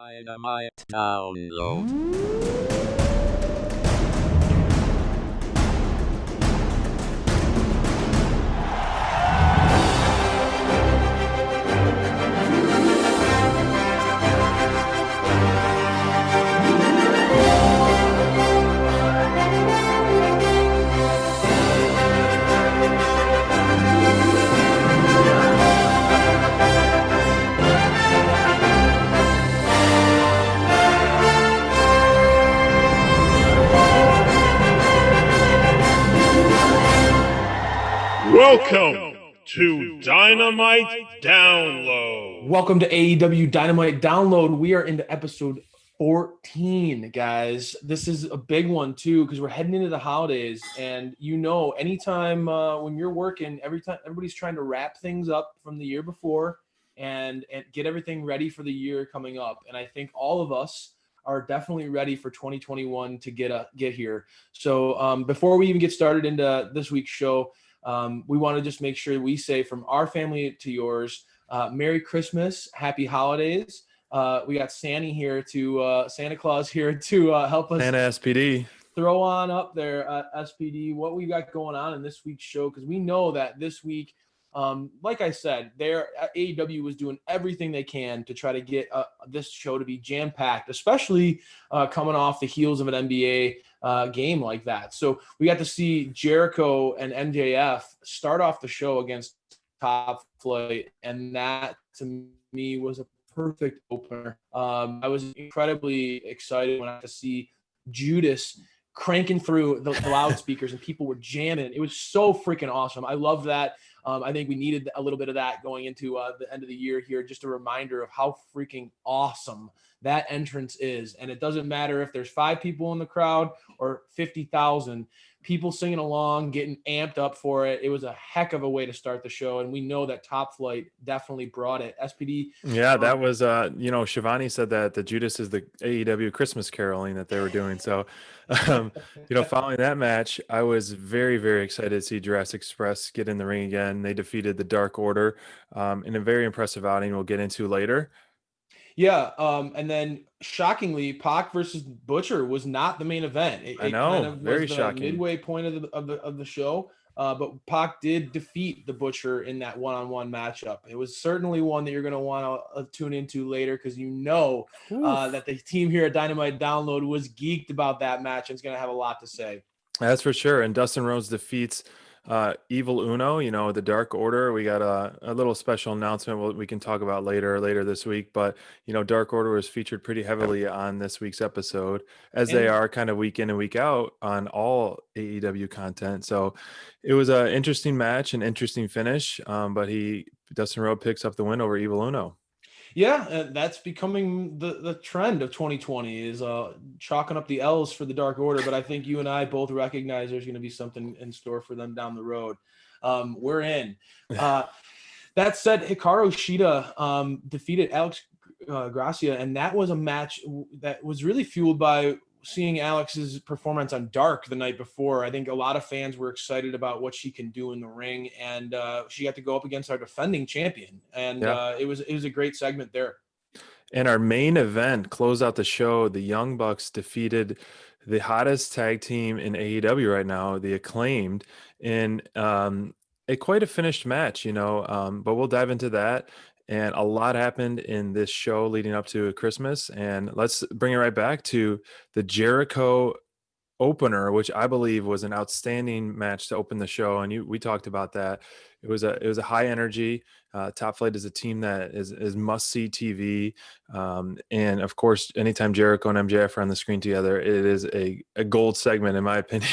Dynamite download. Welcome to Dynamite Download. Welcome to AEW Dynamite Download. We are into episode 14, guys. This is a big one, too, because we're heading into the holidays. And, anytime when you're working, every time everybody's trying to wrap things up from the year before and get everything ready for the year coming up. And I think all of us are definitely ready for 2021 to get here. So before we even get started into this week's show, we want to just make sure we say from our family to yours, Merry Christmas, Happy Holidays. We got Santa Claus here to help us. Santa SPD. Throw on up there, SPD, what we got going on in this week's show, because we know that this week, like I said, AEW was doing everything they can to try to get this show to be jam-packed, especially coming off the heels of an NBA game like that. So we got to see Jericho and MJF start off the show against Top Flight, and that to me was a perfect opener. I was incredibly excited when I got to see Judas cranking through the loudspeakers and people were jamming. It was so freaking awesome. I love that. I think we needed a little bit of that going into the end of the year here. Just a reminder of how freaking awesome that entrance is. And it doesn't matter if there's 5 people in the crowd or 50,000 people singing along, getting amped up for it. It was a heck of a way to start the show. And we know that Top Flight definitely brought it. SPD. Yeah, that was, Shivani said that the Judas is the AEW Christmas caroling that they were doing. So, following that match, I was very, very excited to see Jurassic Express get in the ring again. They defeated the Dark Order in a very impressive outing we'll get into later. Yeah, and then shockingly, Pac versus Butcher was not the main event. I know, kind of very shocking. Midway point of the show, but Pac did defeat the Butcher in that one-on-one matchup. It was certainly one that you're going to want to tune into later because that the team here at Dynamite Download was geeked about that match and is going to have a lot to say. That's for sure. And Dustin Rhodes defeats Evil Uno, the Dark Order. We got a little special announcement we can talk about later this week, but Dark Order was featured pretty heavily on this week's episode, as they are kind of week in and week out on all AEW content. So it was an interesting match, an interesting finish, but Dustin Rhodes picks up the win over Evil Uno. Yeah, that's becoming the trend of 2020 is chalking up the L's for the Dark Order. But I think you and I both recognize there's going to be something in store for them down the road. We're in. That said, Hikaru Shida defeated Alex Gracia, and that was a match that was really fueled by seeing Alex's performance on Dark the night before. I think a lot of fans were excited about what she can do in the ring, and she got to go up against our defending champion, and it was a great segment there. And our main event closed out the show. The Young Bucks defeated the hottest tag team in AEW right now, the Acclaimed, in quite a finished match, but we'll dive into that. And a lot happened in this show leading up to Christmas. And let's bring it right back to the Jericho opener, which I believe was an outstanding match to open the show. And we talked about that. It was a high energy. Top Flight is a team that is must-see TV. And, of course, anytime Jericho and MJF are on the screen together, it is a gold segment, in my opinion.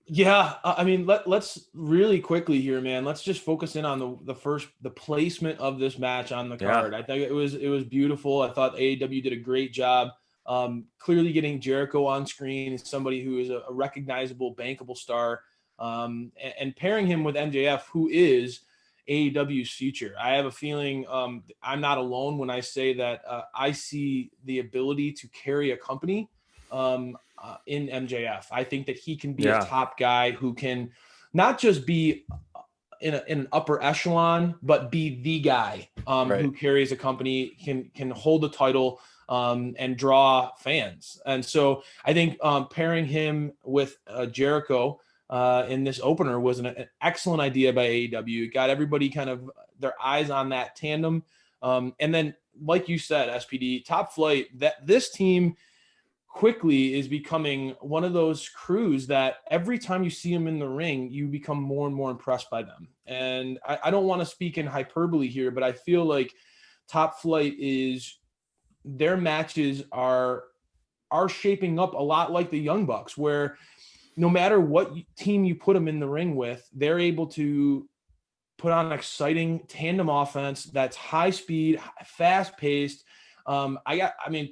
Yeah, I mean, let's really quickly here, man. Let's just focus in on the placement of this match on the card. Yeah. I think it was beautiful. I thought AEW did a great job. Clearly getting Jericho on screen is somebody who is a recognizable, bankable star, and pairing him with MJF, who is AEW's future. I have a feeling I'm not alone when I say that I see the ability to carry a company in MJF. I think that he can be a top guy who can not just be in an upper echelon, but be the guy who carries a company, can hold the title and draw fans. And so I think pairing him with Jericho in this opener was an excellent idea by AEW. It got everybody kind of their eyes on that tandem. And then, like you said, SPD, Top Flight, that this team quickly is becoming one of those crews that every time you see them in the ring, you become more and more impressed by them. And I don't want to speak in hyperbole here, but I feel like Top Flight is their matches are shaping up a lot like the Young Bucks, where no matter what team you put them in the ring with, they're able to put on an exciting tandem offense that's high speed, fast paced.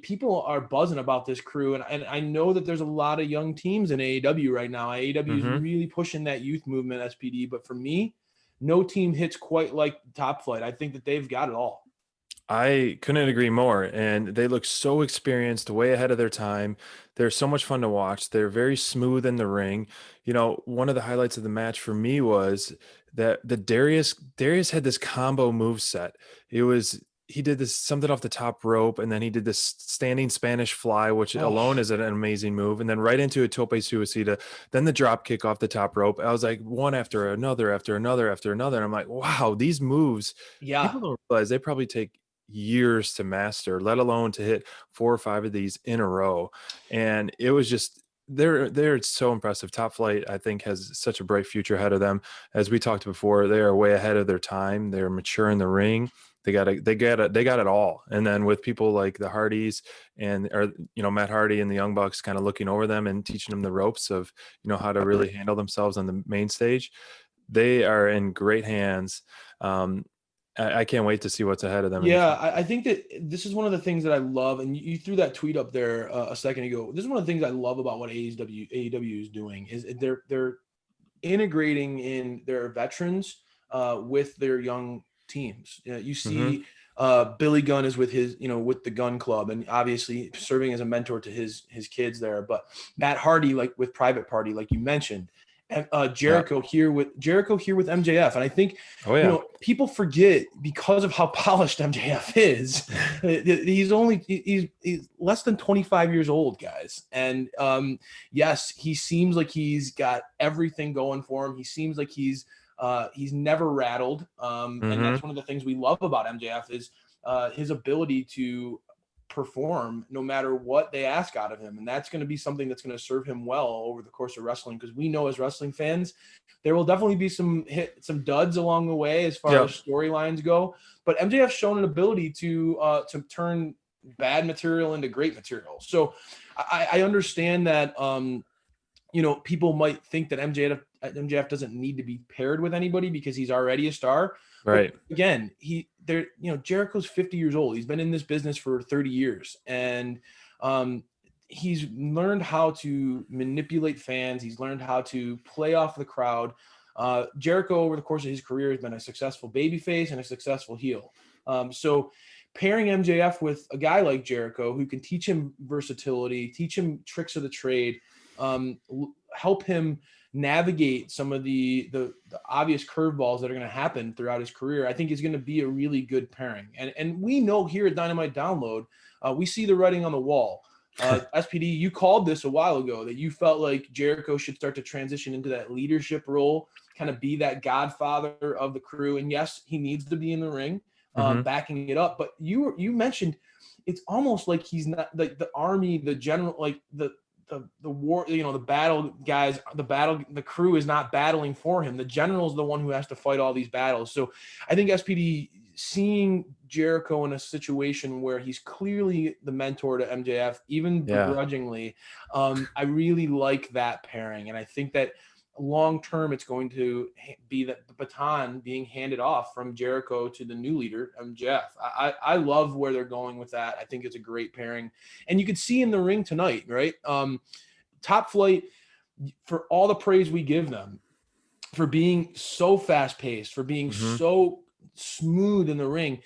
People are buzzing about this crew, and I know that there's a lot of young teams in AEW right now. AEW is really pushing that youth movement, SPD. But for me, no team hits quite like Top Flight. I think that they've got it all. I couldn't agree more. And they look so experienced, way ahead of their time. They're so much fun to watch. They're very smooth in the ring. You know, one of the highlights of the match for me was that the Darius had this combo move set. He did this something off the top rope, and then he did this standing Spanish fly, which alone is an amazing move, and then right into a tope suicida, then the drop kick off the top rope. I was like, one after another, after another, after another. And I'm like, wow, these moves, people don't realize they probably take years to master, let alone to hit 4 or 5 of these in a row. And it was just they're so impressive. Top Flight, I think, has such a bright future ahead of them. As we talked before, they are way ahead of their time. They're mature in the ring. They got it all. And then with people like the Hardys Matt Hardy and the Young Bucks kind of looking over them and teaching them the ropes of, how to really handle themselves on the main stage, they are in great hands. I can't wait to see what's ahead of them. Yeah, I think that this is one of the things that I love, and you threw that tweet up there a second ago. This is one of the things I love about what AEW is doing is they're integrating in their veterans with their young teams. You see, Billy Gunn is with his, with the Gun Club, and obviously serving as a mentor to his kids there. But Matt Hardy, like with Private Party, like you mentioned. And Jericho here with MJF. And I think, people forget because of how polished MJF is, he's less than 25 years old, guys. And yes, he seems like he's got everything going for him. He seems like he's never rattled. And that's one of the things we love about MJF is his ability to perform no matter what they ask out of him, and that's going to be something that's going to serve him well over the course of wrestling, because we know as wrestling fans there will definitely be some duds along the way as far as storylines go, but MJF's shown an ability to turn bad material into great material. So I understand that people might think that MJF doesn't need to be paired with anybody because he's already a star. Right. But again, Jericho's 50 years old. He's been in this business for 30 years, and he's learned how to manipulate fans. He's learned how to play off the crowd. Jericho, over the course of his career, has been a successful babyface and a successful heel. So pairing MJF with a guy like Jericho, who can teach him versatility, teach him tricks of the trade, help him navigate some of the obvious curveballs that are going to happen throughout his career, I think is going to be a really good pairing. And we know here at Dynamite Download, we see the writing on the wall. SPD, you called this a while ago that you felt like Jericho should start to transition into that leadership role, kind of be that godfather of the crew. And yes, he needs to be in the ring, backing it up. But you mentioned it's almost like he's not like the army, the general, like the war, the battle guys, the crew is not battling for him. The general is the one who has to fight all these battles. So I think SPD, seeing Jericho in a situation where he's clearly the mentor to MJF, even begrudgingly, I really like that pairing. And I think that long term, it's going to be that the baton being handed off from Jericho to the new leader, MJF. I love where they're going with that. I think it's a great pairing, and you could see in the ring tonight, right? Top Flight, for all the praise we give them for being so fast paced, for being so smooth in the ring,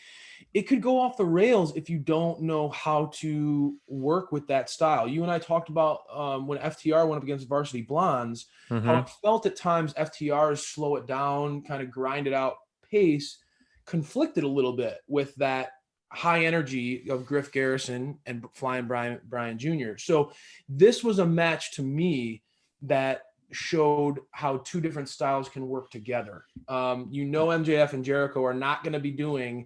it could go off the rails if you don't know how to work with that style. You and I talked about when FTR went up against Varsity Blondes, how it felt at times FTR's slow it down, kind of grind it out pace conflicted a little bit with that high energy of Griff Garrison and Flying Brian Jr. So this was a match to me that showed how two different styles can work together. MJF and Jericho are not going to be doing,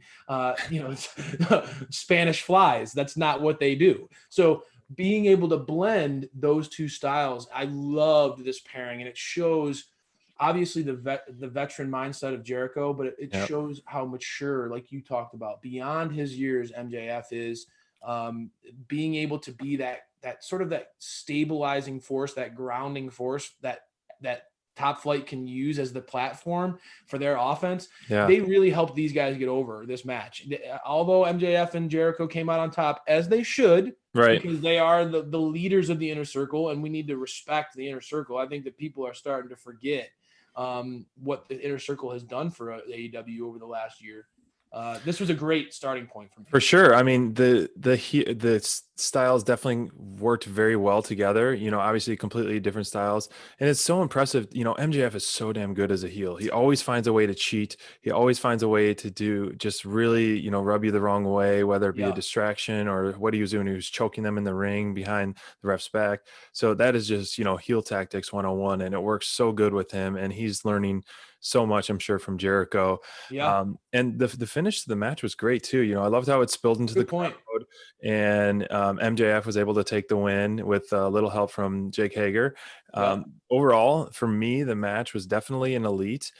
Spanish flies. That's not what they do. So being able to blend those two styles, I loved this pairing, and it shows obviously the veteran mindset of Jericho, but it Yep. shows how mature, like you talked about, beyond his years, MJF is, being able to be that sort of that stabilizing force, that grounding force that Top Flight can use as the platform for their offense. Yeah. They really helped these guys get over this match. Although MJF and Jericho came out on top, as they should, Right. because they are the leaders of the Inner Circle, and we need to respect the Inner Circle. I think that people are starting to forget what the Inner Circle has done for AEW over the last year. This was a great starting point for me. For sure. I mean, the styles definitely worked very well together. Obviously completely different styles, and it's so impressive. MJF is so damn good as a heel. He always finds a way to cheat. He always finds a way to do just really, rub you the wrong way, whether it be a distraction or what he was doing. He was choking them in the ring behind the ref's back. So that is just, heel tactics 101, and it works so good with him. And he's learning so much, I'm sure, from Jericho. Yeah. And the finish to the match was great too. I loved how it spilled into the crowd, and MJF was able to take the win with a little help from Jake Hager. Overall, for me, the match was definitely an elite.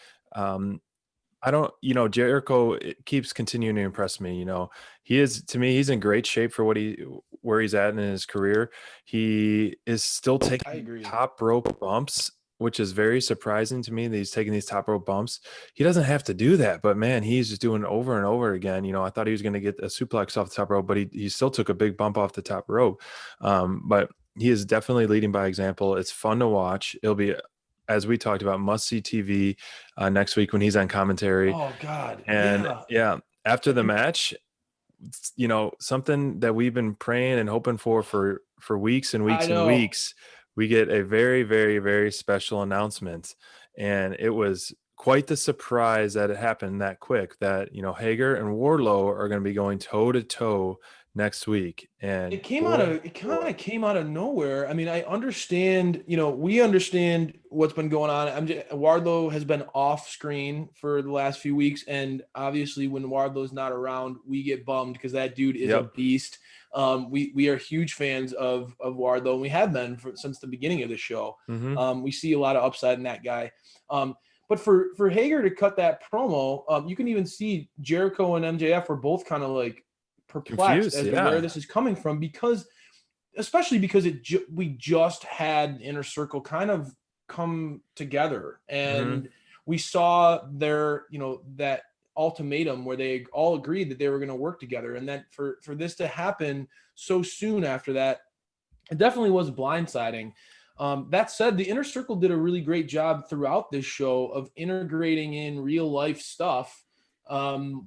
Jericho keeps continuing to impress me. To me, he's in great shape for where he's at in his career. He is still taking top rope bumps, which is very surprising to me that he's taking these top rope bumps. He doesn't have to do that, but man, he's just doing it over and over again. I thought he was going to get a suplex off the top rope, but he still took a big bump off the top rope. But he is definitely leading by example. It's fun to watch. It'll be, as we talked about, must-see TV next week when he's on commentary. Oh God. And after the match, something that we've been praying and hoping for weeks and weeks and weeks, we get a very, very, very special announcement. And it was quite the surprise that it happened that quick, that, Hager and Wardlow are going to be going toe to toe next week. And it kind of came out of nowhere. I mean, I understand, we understand what's been going on. Wardlow has been off screen for the last few weeks. And obviously when Wardlow's not around, we get bummed because that dude is a beast. We are huge fans of Wardlow, and we have been since the beginning of the show. Mm-hmm. We see a lot of upside in that guy. But for Hager to cut that promo, you can even see Jericho and MJF were both kind of like perplexed as to where this is coming from, especially because we just had Inner Circle kind of come together, and we saw their, that ultimatum where they all agreed that they were going to work together, and that for this to happen so soon after that, it definitely was blindsiding. That said, the Inner Circle did a really great job throughout this show of integrating in real life stuff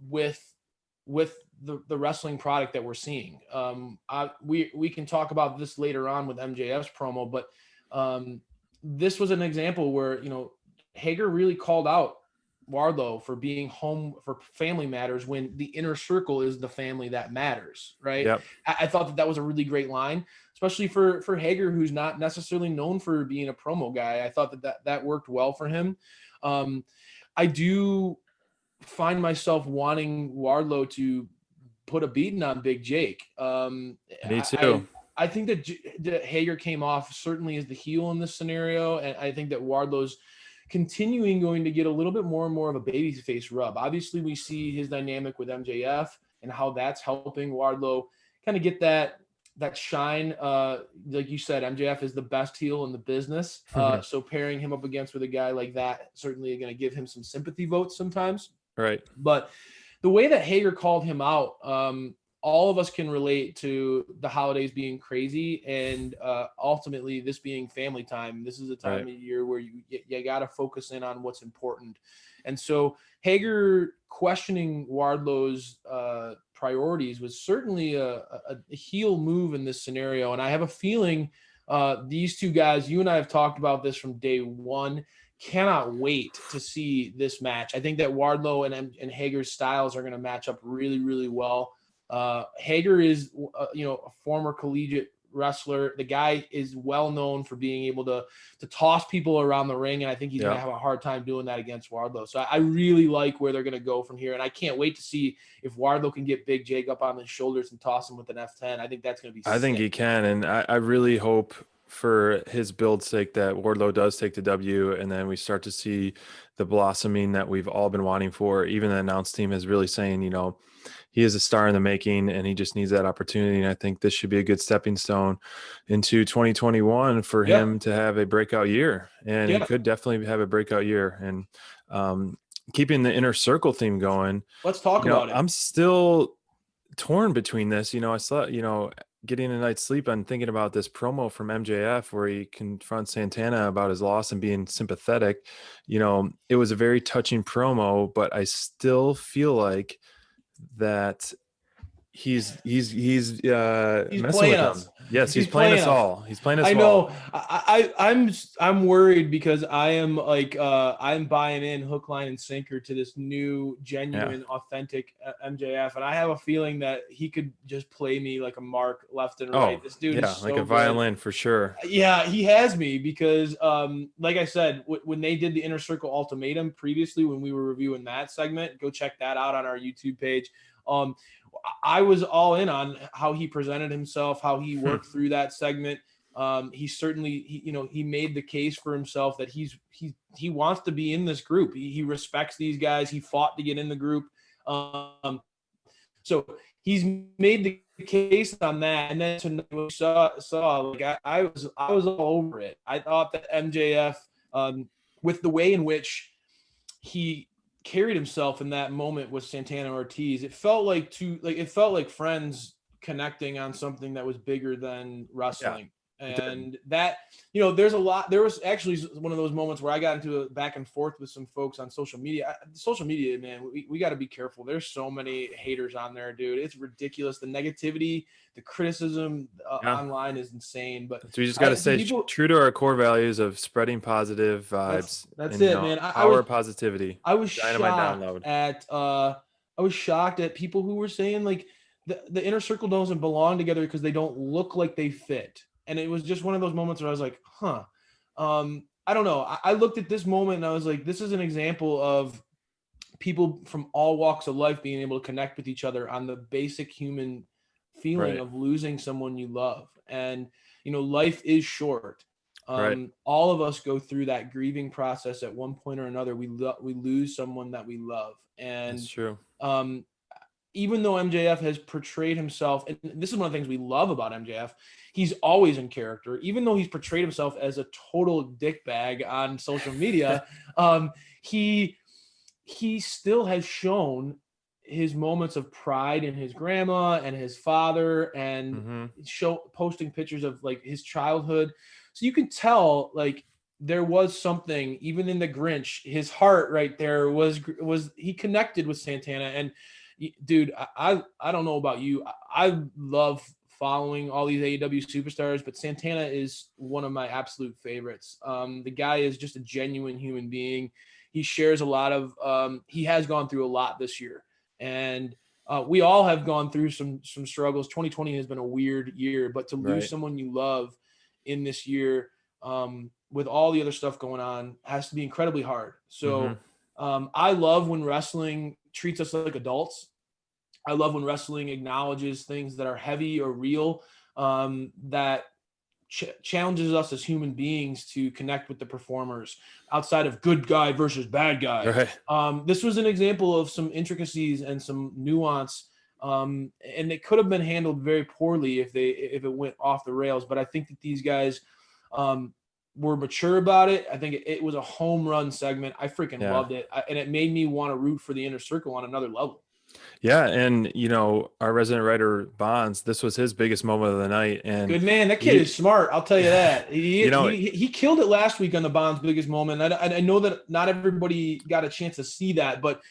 with the wrestling product that we're seeing. We can talk about this later on with MJF's promo, but this was an example where, Hager really called out Wardlow for being home for family matters when the Inner Circle is the family that matters, right? Yep. I thought that was a really great line, especially for Hager, who's not necessarily known for being a promo guy. I thought that worked well for him. I do find myself wanting Wardlow to put a beating on Big Jake. Me too. I think that Hager came off certainly as the heel in this scenario, and I think that Wardlow's going to get a little bit more and more of a babyface rub. Obviously, we see his dynamic with MJF and how that's helping Wardlow kind of get that shine. Like you said, MJF is the best heel in the business. So pairing him up with a guy like that certainly going to give him some sympathy votes sometimes. Right. But the way that Hager called him out, all of us can relate to the holidays being crazy, and ultimately this being family time. This is a time of year where you got to focus in on what's important. And so Hager questioning Wardlow's priorities was certainly a heel move in this scenario. And I have a feeling these two guys, you and I have talked about this from day one, cannot wait to see this match. I think that Wardlow and Hager's styles are going to match up really, really well. Hager is, a former collegiate wrestler. The guy is well known for being able to toss people around the ring, and I think he's going to have a hard time doing that against Wardlow. So I really like where they're going to go from here, and I can't wait to see if Wardlow can get Big Jake up on his shoulders and toss him with an F10. I think that's going to be sick. I think he can, and I really hope for his build's sake that Wardlow does take the W, and then we start to see the blossoming that we've all been wanting for. Even the announce team is really saying, he is a star in the making and he just needs that opportunity. And I think this should be a good stepping stone into 2021 for him to have a breakout year. And he could definitely have a breakout year. And keeping the inner circle theme going. Let's talk about it. I'm still torn between this. I saw, getting a night's sleep and thinking about this promo from MJF where he confronts Santana about his loss and being sympathetic. It was a very touching promo, but I still feel like that he's messing playing with us. them. Yes, he's playing us all. He's playing us I all. know. I'm worried because I am I'm buying in hook, line, and sinker to this new, genuine, authentic MJF, and I have a feeling that he could just play me like a mark left and right. This dude is so like a violin for sure. Yeah, he has me because, like I said, when they did the Inner Circle Ultimatum previously, when we were reviewing that segment, go check that out on our YouTube page. I was all in on how he presented himself, how he worked through that segment. He certainly, he made the case for himself that he wants to be in this group. He respects these guys. He fought to get in the group. So he's made the case on that. And then tonight we saw like I was all over it. I thought that MJF, with the way in which he carried himself in that moment with Santana Ortiz, it felt like friends connecting on something that was bigger than wrestling. And that, there was actually one of those moments where I got into a back and forth with some folks on social media. Social media, man, we got to be careful. There's so many haters on there, dude. It's ridiculous. The negativity, the criticism online is insane. But so we just got to stay true to our core values of spreading positive vibes. That's it, man. Power positivity. I was shocked at people who were saying like the inner circle doesn't belong together because they don't look like they fit. And it was just one of those moments where I was like, I don't know. I looked at this moment and I was like, this is an example of people from all walks of life being able to connect with each other on the basic human feeling of losing someone you love. And, life is short. All of us go through that grieving process at one point or another. We lose someone that we love. And that's true. Even though MJF has portrayed himself, and this is one of the things we love about MJF, he's always in character. Even though he's portrayed himself as a total dickbag on social media, he still has shown his moments of pride in his grandma and his father, and posting pictures of like his childhood. So you can tell like there was something, even in the Grinch, his heart right there was he connected with Santana. And dude, I don't know about you. I love following all these AEW superstars, but Santana is one of my absolute favorites. The guy is just a genuine human being. He shares a lot of, he has gone through a lot this year. And we all have gone through some struggles. 2020 has been a weird year, but to lose someone you love in this year, with all the other stuff going on, has to be incredibly hard. So I love when wrestling treats us like adults. I love when wrestling acknowledges things that are heavy or real, that challenges us as human beings to connect with the performers outside of good guy versus bad guy. This was an example of some intricacies and some nuance, and it could have been handled very poorly if it went off the rails. But I think that these guys were mature about it. I think it was a home run segment. I freaking loved it. And it made me want to root for the inner circle on another level. Yeah. And, our resident writer Bonds, this was his biggest moment of the night. And good man. That kid is smart. I'll tell you that. He killed it last week on the Bonds' biggest moment. I know that not everybody got a chance to see that, but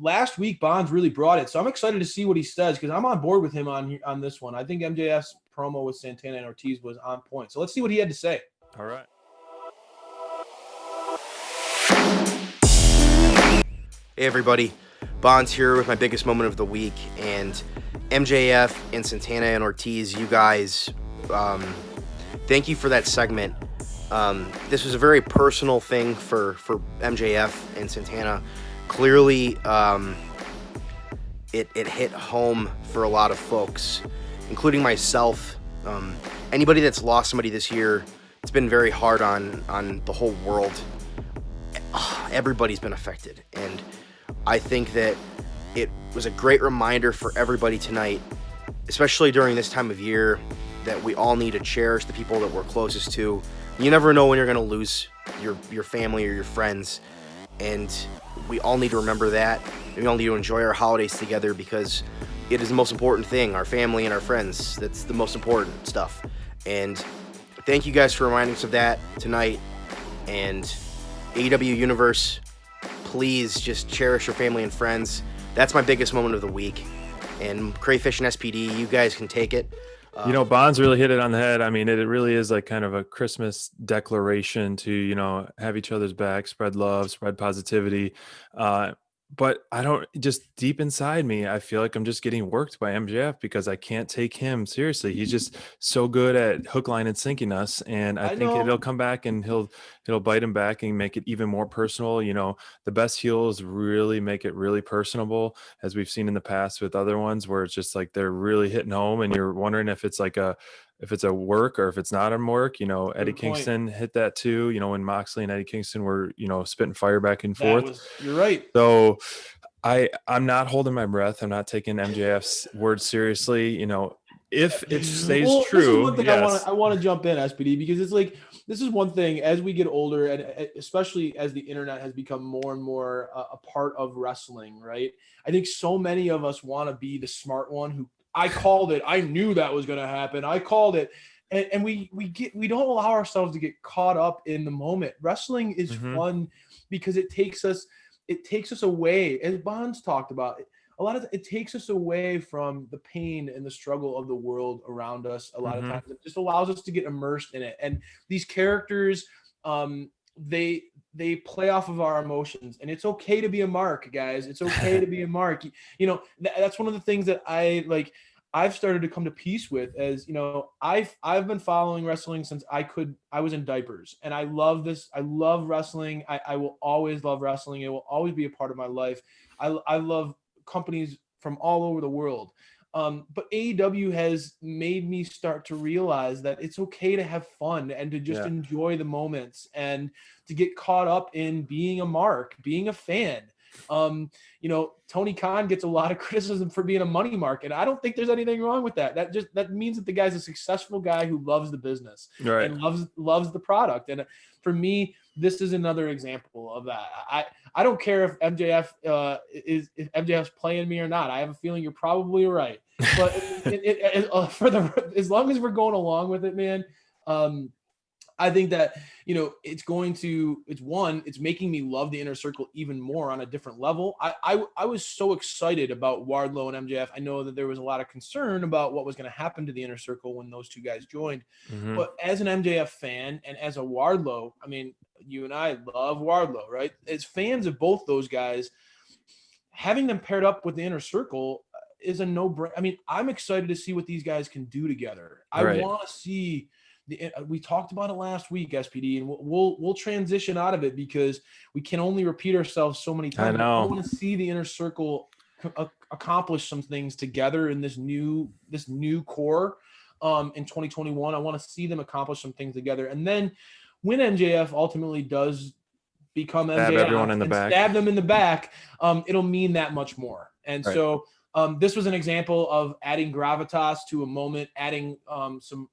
last week Bonds really brought it. So I'm excited to see what he says, because I'm on board with him on this one. I think MJF's promo with Santana and Ortiz was on point. So let's see what he had to say. All right. Hey everybody, Bonds here with my biggest moment of the week, and MJF and Santana and Ortiz, you guys, thank you for that segment. This was a very personal thing for MJF and Santana. Clearly, it hit home for a lot of folks, including myself. Anybody that's lost somebody this year, it's been very hard on the whole world. Everybody's been affected, and I think that it was a great reminder for everybody tonight, especially during this time of year, that we all need to cherish the people that we're closest to. You never know when you're going to lose your family or your friends, and we all need to remember that. And we all need to enjoy our holidays together, because it is the most important thing, our family and our friends. That's the most important stuff. And thank you guys for reminding us of that tonight. And AEW Universe, please just cherish your family and friends. That's my biggest moment of the week. And Crayfish and SPD, you guys can take it. Bonds really hit it on the head. I mean, it really is like kind of a Christmas declaration to, have each other's back, spread love, spread positivity. But I don't, just deep inside me, I feel like I'm just getting worked by MJF because I can't take him seriously. He's just so good at hook, line, and sinking us. And I think it'll come back and he'll bite him back and make it even more personal. The best heels really make it really personable, as we've seen in the past with other ones, where it's just like they're really hitting home and you're wondering if it's a work or if it's not a work. Eddie Kingston hit that too, when Moxley and Eddie Kingston were, spitting fire back and forth. You're right. So I'm not holding my breath. I'm not taking MJF's word seriously. If it stays true. This is one thing yes. I want to jump in, SPD, because it's like, this is one thing as we get older, and especially as the internet has become more and more a part of wrestling, right? I think so many of us want to be the smart one who, I called it. I knew that was going to happen. I called it. And we don't allow ourselves to get caught up in the moment. Wrestling is fun because it takes us away, as Bonds talked about. It takes us away from the pain and the struggle of the world around us. A lot of times it just allows us to get immersed in it. And these characters, they play off of our emotions, and it's okay to be a mark, guys. It's okay to be a mark. That's one of the things that I've started to come to peace with, as I've been following wrestling since I was in diapers, and I love this. I love wrestling. I will always love wrestling. It will always be a part of my life. I love companies from all over the world. But AEW has made me start to realize that it's okay to have fun and to just enjoy the moments, and to get caught up in being a mark, being a fan. Tony Khan gets a lot of criticism for being a money mark, and I don't think there's anything wrong with that. That means that the guy's a successful guy who loves the business and loves the product. And for me, this is another example of that. I don't care if MJF if MJF's playing me or not. I have a feeling you're probably right, but as long as we're going along with it, man. I think that, it's making me love the Inner Circle even more on a different level. I was so excited about Wardlow and MJF. I know that there was a lot of concern about what was going to happen to the Inner Circle when those two guys joined. But as an MJF fan and as a Wardlow, I mean, you and I love Wardlow, right? As fans of both those guys, having them paired up with the Inner Circle is a no-brainer. I mean, I'm excited to see what these guys can do together. I want to see. We talked about it last week, SPD, and we'll transition out of it because we can only repeat ourselves so many times. I want to see the Inner Circle accomplish some things together in this new core in 2021. I want to see them accomplish some things together, and then when MJF ultimately does become MJF stab them in the back, it'll mean that much more. And so this was an example of adding gravitas to a moment, adding some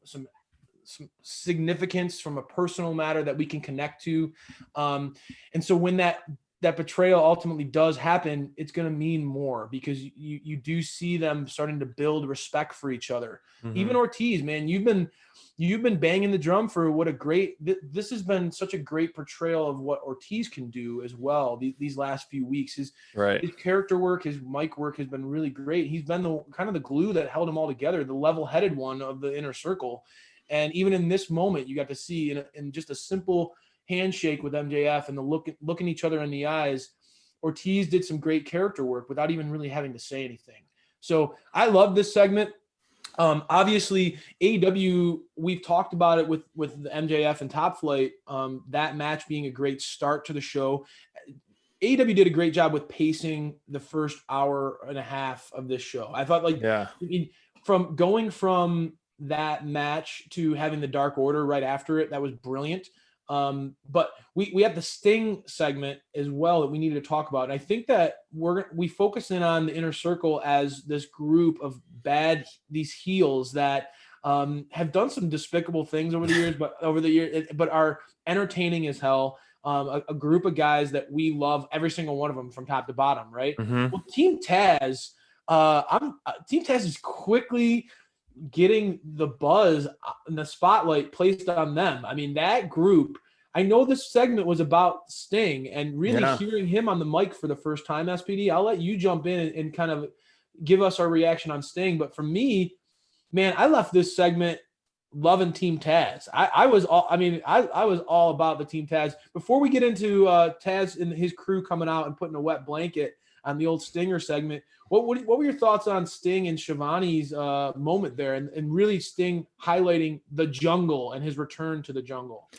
significance from a personal matter that we can connect to. And so when that betrayal ultimately does happen, it's going to mean more, because you do see them starting to build respect for each other. Even Ortiz, man, you've been banging the drum for what this has been such a great portrayal of what Ortiz can do as well. These last few weeks, his character work, his mic work has been really great. He's been the kind of the glue that held them all together, the level-headed one of the Inner Circle. And even in this moment, you got to see in just a simple handshake with MJF and the looking each other in the eyes, Ortiz did some great character work without even really having to say anything. So I love this segment. Obviously, AEW, we've talked about it with the MJF and Top Flight, that match being a great start to the show. AEW did a great job with pacing the first hour and a half of this show. I thought, like, Yeah. I mean, from going from that match to having the Dark Order right after it, that was brilliant. But we have the Sting segment as well that we needed to talk about. And I think that we focus in on the Inner Circle as this group of these heels that have done some despicable things over the years, but are entertaining as hell. A group of guys that we love, every single one of them from top to bottom, right? Mm-hmm. Well, Team Taz, Team Taz is quickly getting the buzz and the spotlight placed on them. I mean, that group, I know this segment was about Sting and really hearing him on the mic for the first time, SPD. I'll let you jump in and kind of give us our reaction on Sting. But for me, man, I left this segment loving Team Taz. I was all about the Team Taz. Before we get into Taz and his crew coming out and putting a wet blanket on the old Stinger segment, what were your thoughts on Sting and Shivani's moment there, and really Sting highlighting the jungle and his return to the jungle?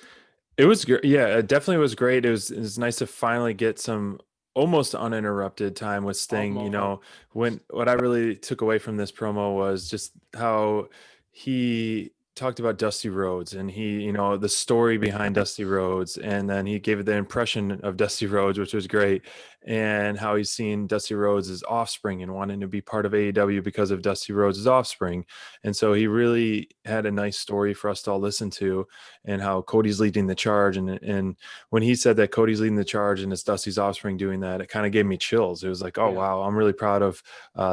It was great. Yeah, it definitely was great. It was nice to finally get some almost uninterrupted time with Sting. You know, what I really took away from this promo was just how he talked about Dusty Rhodes, and he, the story behind Dusty Rhodes, and then he gave it the impression of Dusty Rhodes, which was great, and how he's seen Dusty Rhodes' offspring and wanting to be part of AEW because of Dusty Rhodes' offspring. And so he really had a nice story for us to all listen to, and how Cody's leading the charge. And when he said that Cody's leading the charge and it's Dusty's offspring doing that, it kind of gave me chills. It was like, oh, wow, I'm really proud of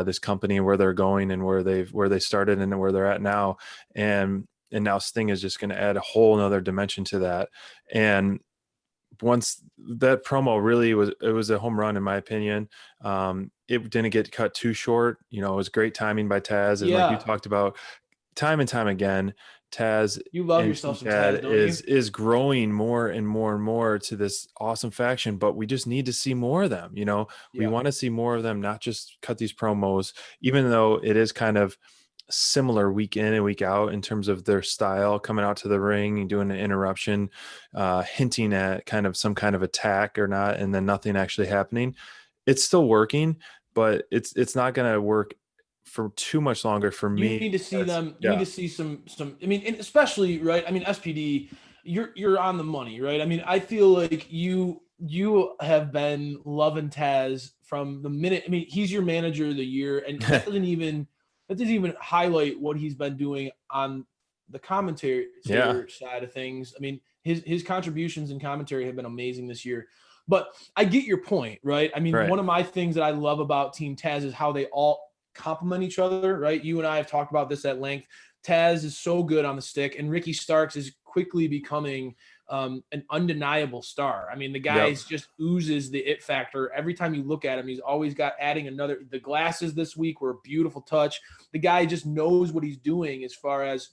this company and where they're going and where they started and where they're at now. And now Sting is just going to add a whole nother dimension to that. And once that promo really it was a home run, in my opinion. It didn't get cut too short. It was great timing by Taz. And like you talked about time and time again, Taz, you love yourself some Taz, don't is growing more and more and more to this awesome faction, but we just need to see more of them. We want to see more of them, not just cut these promos, even though it is kind of similar week in and week out in terms of their style, coming out to the ring and doing an interruption, hinting at kind of some kind of attack or not, and then nothing actually happening. It's still working, but it's not going to work for too much longer for me. You need to see them. You need to see some. I mean, and especially, right? I mean, SPD, you're on the money, right? I mean, I feel like you have been loving Taz from the minute. I mean, he's your manager of the year, and that doesn't even highlight what he's been doing on the commentary side of things. I mean, his contributions and commentary have been amazing this year. But I get your point, right? I mean, one of my things that I love about Team Taz is how they all complement each other, right? You and I have talked about this at length. Taz is so good on the stick, and Ricky Starks is quickly becoming an undeniable star. I mean, the guy just oozes the it factor. Every time you look at him, he's always got adding another. The glasses this week were a beautiful touch. The guy just knows what he's doing as far as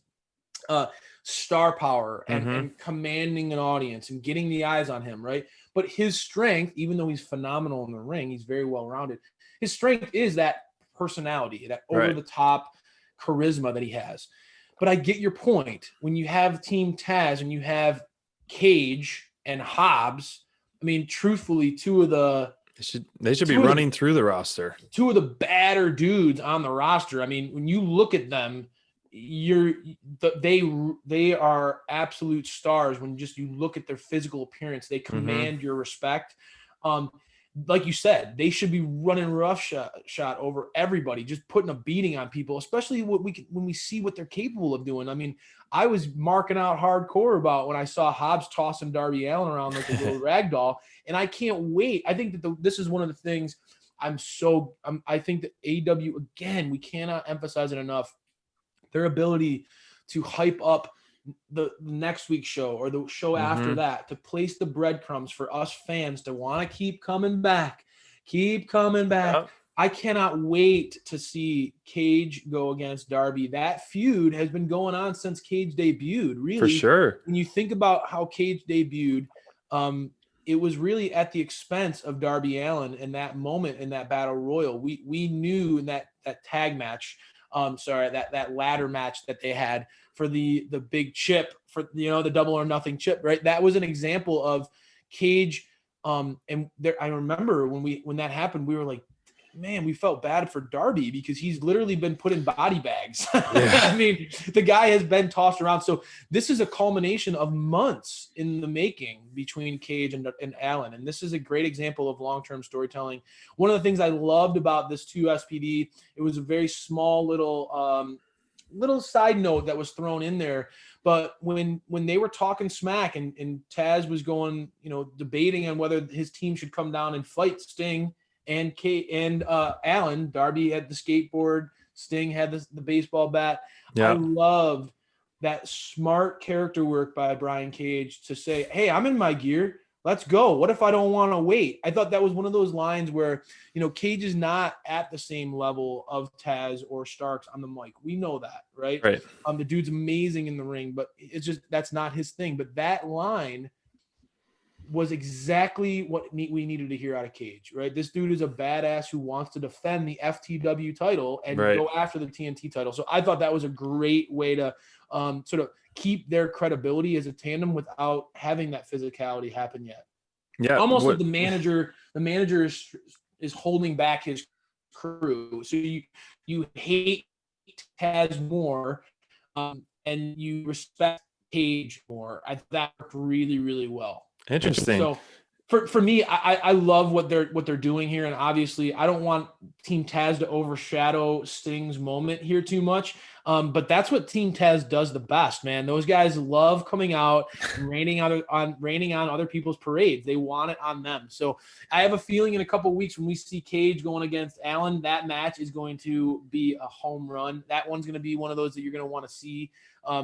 star power and commanding an audience and getting the eyes on him, right? But his strength, even though he's phenomenal in the ring, he's very well-rounded. His strength is that personality, that over-the-top charisma that he has. But I get your point. When you have Team Taz and you have Cage and Hobbs, I mean, truthfully, they should be running through the roster. Two of the badder dudes on the roster. I mean, when you look at them, they are absolute stars. When just you look at their physical appearance, they command your respect. Like you said, they should be running roughshod over everybody, just putting a beating on people, especially when we see what they're capable of doing. I mean, I was marking out hardcore about when I saw Hobbs tossing Darby Allin around like a little rag doll, and I can't wait. I think that this is one of the things I think that AEW, again, we cannot emphasize it enough, their ability to hype up the next week's show or the show after that, to place the breadcrumbs for us fans to want to keep coming back. Yep. I cannot wait to see Cage go against Darby. That feud has been going on since Cage debuted, really. For sure. When you think about how Cage debuted, it was really at the expense of Darby Allin in that moment in that battle royal. We knew in that that tag match. That ladder match that they had for the big chip, for the Double or Nothing chip, right? That was an example of Cage. And there, I remember when that happened, we were like, man, we felt bad for Darby because he's literally been put in body bags. Yeah. I mean, the guy has been tossed around. So this is a culmination of months in the making between Cage and Allen. And this is a great example of long-term storytelling. One of the things I loved about this 2 SPD, it was a very small little side note that was thrown in there. But when they were talking smack and Taz was going, debating on whether his team should come down and fight Sting and Allen, Darby had the skateboard, Sting had the baseball bat. Yeah. I loved that smart character work by Brian Cage to say, hey, I'm in my gear. Let's go. What if I don't want to wait? I thought that was one of those lines where, Cage is not at the same level of Taz or Starks on the mic. We know that, right? Right. The dude's amazing in the ring, but it's just, that's not his thing. But that line was exactly what we needed to hear out of Cage, right? This dude is a badass who wants to defend the FTW title and go after the TNT title. So I thought that was a great way to sort of keep their credibility as a tandem without having that physicality happen yet. Yeah. Almost like the manager is holding back his crew. So you hate Taz more and you respect Cage more. I thought that worked really, really well. Interesting. So for me, I love what they're doing here, and obviously I don't want Team Taz to overshadow Sting's moment here too much. But that's what Team Taz does the best, man. Those guys love coming out and raining on other people's parades. They want it on them. So I have a feeling in a couple of weeks when we see Cage going against Allen, that match is going to be a home run. That one's going to be one of those that you're going to want to see.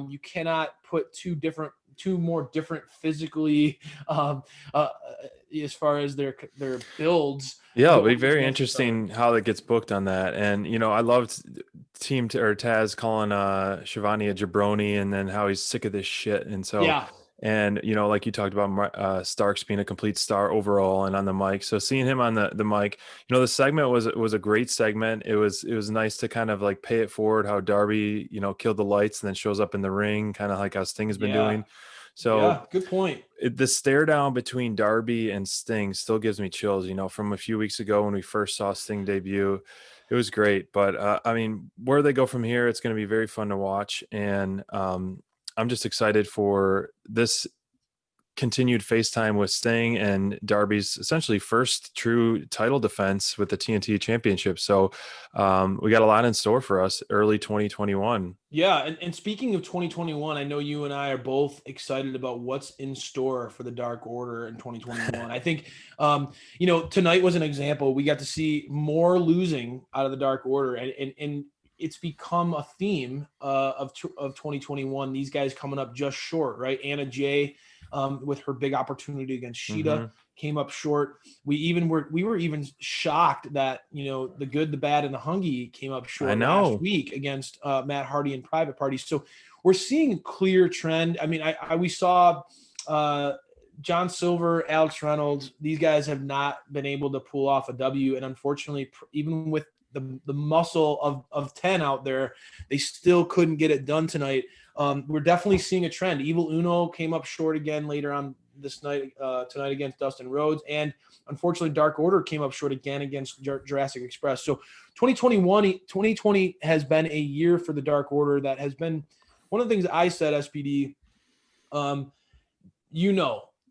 You cannot put two more different physically as far as their builds. Yeah, it'll be very interesting how that gets booked on that. And I loved Taz calling Shivani a jabroni, and then how he's sick of this shit. And so and like you talked about, Starks being a complete star overall and on the mic. So seeing him on the mic, the segment was a great segment. It was nice to kind of like pay it forward how Darby killed the lights and then shows up in the ring, kind of like how Sting has been doing. So good point. The stare down between Darby and Sting still gives me chills, from a few weeks ago when we first saw Sting debut. It was great. But I mean, where they go from here, it's going to be very fun to watch. And I'm just excited for this continued FaceTime with Sting and Darby's essentially first true title defense with the TNT Championship. So we got a lot in store for us early 2021. Yeah, and speaking of 2021, I know you and I are both excited about what's in store for the Dark Order in 2021. I think, tonight was an example. We got to see more losing out of the Dark Order, and it's become a theme of 2021. These guys coming up just short, right? Anna Jay, with her big opportunity against Sheeta, came up short. We were even shocked that the Good, the Bad, and the Hungee came up short last week against Matt Hardy and Private Party. So we're seeing a clear trend. I mean, we saw John Silver, Alex Reynolds. These guys have not been able to pull off a W, and unfortunately, even with the muscle of 10 out there, they still couldn't get it done tonight. We're definitely seeing a trend. Evil Uno came up short again later on this night, tonight against Dustin Rhodes. And unfortunately, Dark Order came up short again against Jurassic Express. So 2020 has been a year for the Dark Order that has been one of the things I said, SPD,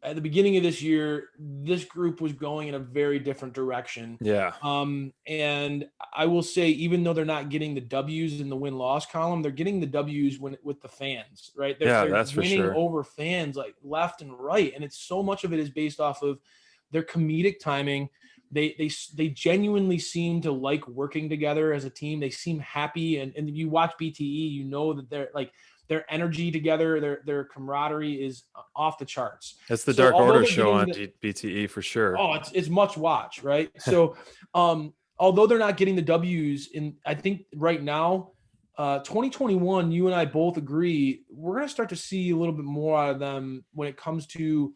at the beginning of this year, this group was going in a very different direction. Yeah. And I will say, even though they're not getting the W's in the win-loss column, they're getting the W's with the fans, right? They're that's winning for sure. over fans like left and right. And it's so much of it is based off of their comedic timing. They genuinely seem to like working together as a team. They seem happy. And you watch BTE, that they're like, their energy together, their camaraderie is off the charts. That's the Dark Order show on BTE for sure. Oh, it's much watch, right? So, although they're not getting the W's I think right now, 2021, you and I both agree, we're going to start to see a little bit more out of them when it comes to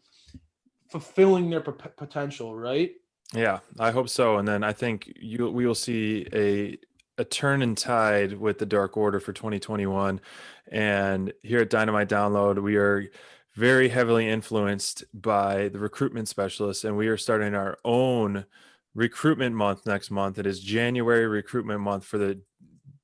fulfilling their potential, right? Yeah, I hope so. And then I think we will see a a turn in tide with the Dark Order for 2021. And here at Dynamite Download, we are very heavily influenced by the recruitment specialists, and we are starting our own recruitment month next month. It is January recruitment month for the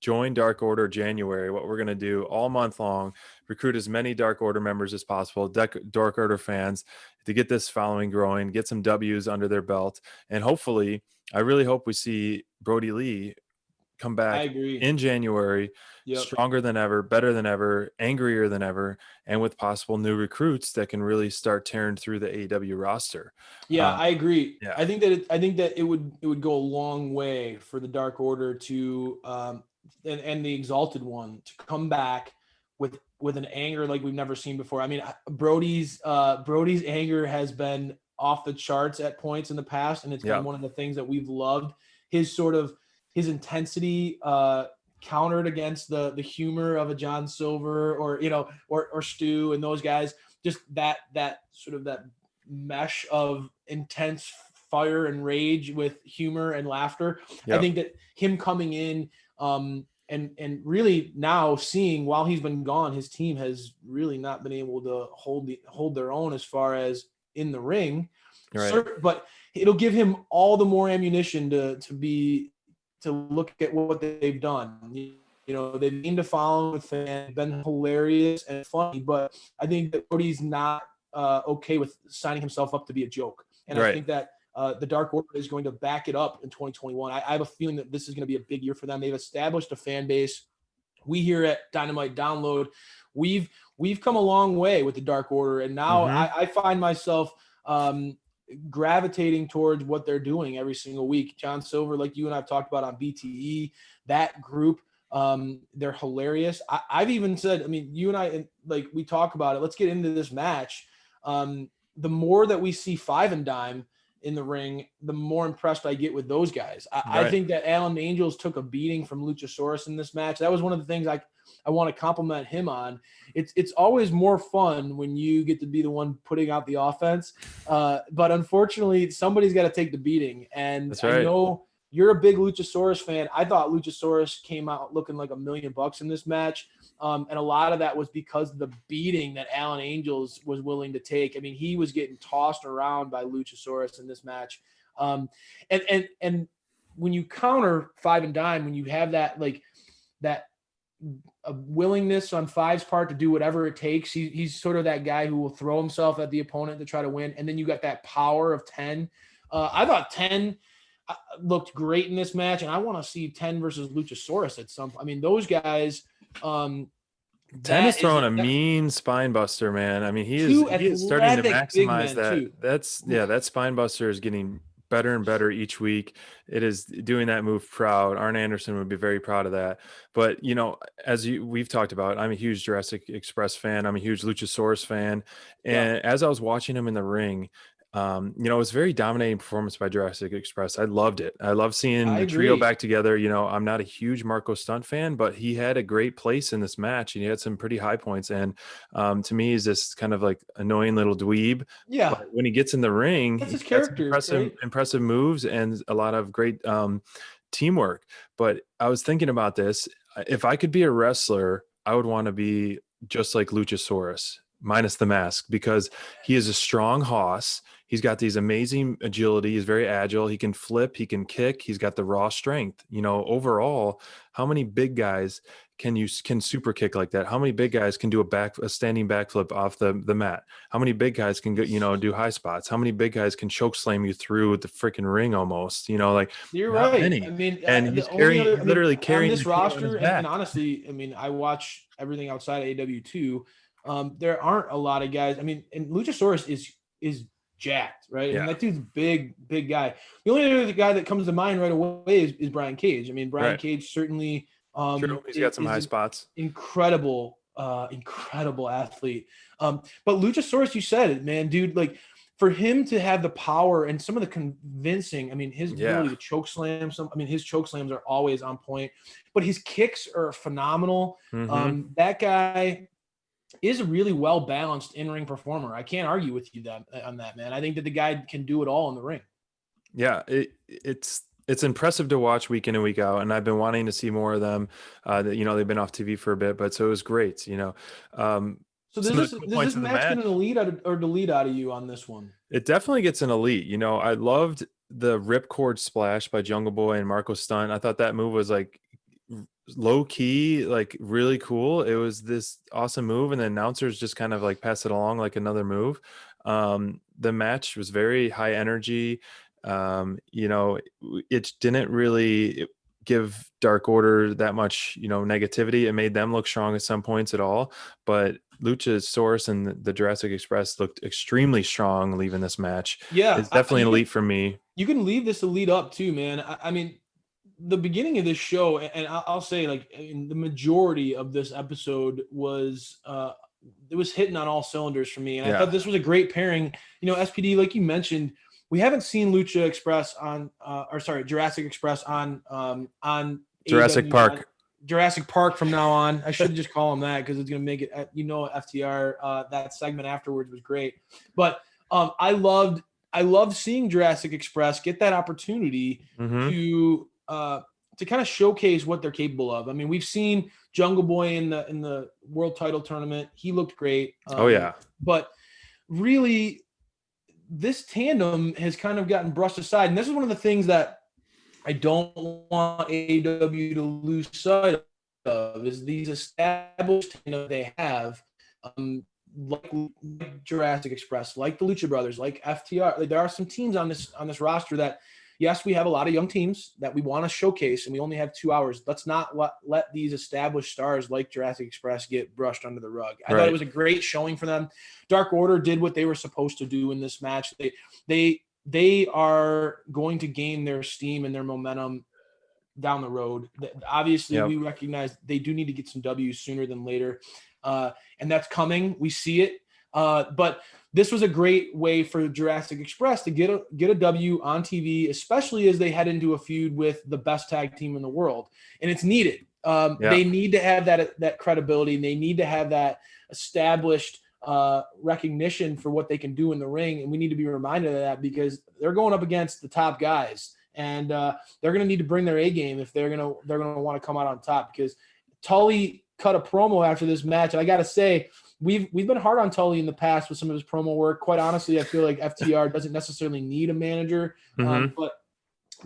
Join Dark Order January. What we're going to do all month long, recruit as many Dark Order members as possible, Dark Order fans, to get this following growing, get some W's under their belt. And hopefully, I really hope we see Brody Lee come I back agree. in January, Yep. stronger than ever, better than ever, angrier than ever, and with possible new recruits that can really start tearing through the AEW roster. Yeah, I agree. yeah. I think that it would go a long way for the Dark Order to and the Exalted One to come back with an anger like we've never seen before. I mean, Brody's anger has been off the charts at points in the past, and it's been one of the things that we've loved. His intensity countered against the humor of a John Silver or Stu and those guys. Just that sort of that mesh of intense fire and rage with humor and laughter. Yep. I think that him coming in and really now seeing while he's been gone, his team has really not been able to hold their own as far as in the ring. Right. But it'll give him all the more ammunition to look at what they've done. They've been to follow with fans, been hilarious and funny, but I think that Brody's not okay with signing himself up to be a joke. And I think that the Dark Order is going to back it up in 2021. I have a feeling that this is going to be a big year for them. They've established a fan base. We here at Dynamite Download, we've come a long way with the Dark Order, and now I find myself gravitating towards what they're doing every single week. John Silver, like you and I've talked about on BTE, that group, they're hilarious. I've even said, I mean, you and I, like we talk about it, let's get into this match. The more that we see Five and Dime in the ring, the more impressed I get with those guys. I think that Alan Angels took a beating from Luchasaurus in this match. That was one of the things I want to compliment him on. It's always more fun when you get to be the one putting out the offense. But unfortunately, somebody's got to take the beating. And that's right. I know you're a big Luchasaurus fan. I thought Luchasaurus came out looking like $1 million in this match. And a lot of that was because of the beating that Alan Angels was willing to take. I mean, he was getting tossed around by Luchasaurus in this match. And when you counter Five and Dime, when you have that, like that, a willingness on Five's part to do whatever it takes. He's sort of that guy who will throw himself at the opponent to try to win. And then you got that power of 10. I thought 10 looked great in this match, and I want to see 10 versus Luchasaurus at some point. I mean, those guys. 10 is throwing a mean spine buster, man. I mean, he is starting to maximize that. Too. That spine buster is getting better and better each week. It is doing that move proud. Arn Anderson would be very proud of that. But, as we've talked about, I'm a huge Jurassic Express fan. I'm a huge Luchasaurus fan. And as I was watching him in the ring, it was a very dominating performance by Jurassic Express. I loved it. I love seeing the trio back together. I'm not a huge Marco Stunt fan, but he had a great place in this match and he had some pretty high points. And to me, he's this kind of like annoying little dweeb. Yeah. But when he gets in the ring, that's his character. Impressive moves and a lot of great teamwork. But I was thinking about this. If I could be a wrestler, I would want to be just like Luchasaurus, minus the mask, because he is a strong hoss. He's got these amazing agility. He's very agile. He can flip. He can kick. He's got the raw strength. Overall, how many big guys can super kick like that? How many big guys can do a standing backflip off the mat? How many big guys can go, do high spots? How many big guys can choke slam you through the freaking ring almost? You're right. Many. I mean, and he's literally carrying this roster. And honestly, I mean, I watch everything outside of AEW too. There aren't a lot of guys. I mean, and Luchasaurus is jacked, right? Yeah. I mean, that dude's big guy. The only other guy that comes to mind right away is Brian Cage. I mean, Brian Cage certainly true. He's got some high spots. Incredible athlete. But Luchasaurus, you said it, man, dude, like for him to have the power and some of the convincing, I mean, his ability to choke slam his choke slams are always on point, but his kicks are phenomenal. Mm-hmm. That guy is a really well-balanced in-ring performer. I can't argue with you on that, man. I think that the guy can do it all in the ring. Yeah, it's it's impressive to watch week in and week out, and I've been wanting to see more of them. They've been off TV for a bit, but so it was great. So Some of the cool does points this of the match get match. an elite or delete out of you on this one? It definitely gets an elite. I loved the ripcord splash by Jungle Boy and Marco Stunt. I thought that move was like low key, like really cool. It was this awesome move, and the announcers just kind of like pass it along like another move. The match was very high energy. It didn't really give Dark Order that much, negativity. It made them look strong at some points at all, but Luchasaurus and the Jurassic Express looked extremely strong leaving this match. Yeah, It's definitely an elite for me. you can leave this elite up too, man. I mean, the beginning of this show, and I'll say like the majority of this episode was it was hitting on all cylinders for me, and I thought this was a great pairing. SPD, like you mentioned, we haven't seen Jurassic Express on Jurassic AEW, Park. Jurassic Park from now on. I should just call him that because it's going to make it, FTR, that segment afterwards was great. But I loved seeing Jurassic Express get that opportunity to kind of showcase what they're capable of. I mean, we've seen Jungle Boy in the world title tournament. He looked great. But really, this tandem has kind of gotten brushed aside. And this is one of the things that I don't want AEW to lose sight of, is these established tandem they have, like Jurassic Express, like the Lucha Brothers, like FTR. Like, there are some teams on this roster that, yes, we have a lot of young teams that we want to showcase, and we only have 2 hours. Let's not let these established stars like Jurassic Express get brushed under the rug. I thought it was a great showing for them. Dark Order did what they were supposed to do in this match. They are going to gain their steam and their momentum down the road. Obviously, we recognize they do need to get some W's sooner than later, and that's coming. We see it. But this was a great way for Jurassic Express to get a W on TV, especially as they head into a feud with the best tag team in the world. And it's needed. They need to have that credibility, and they need to have that established recognition for what they can do in the ring. And we need to be reminded of that, because they're going up against the top guys, and they're going to need to bring their A game if they're going to want to come out on top. Because Tully cut a promo after this match, and I got to say, we've been hard on Tully in the past with some of his promo work. Quite honestly, I feel like FTR doesn't necessarily need a manager, but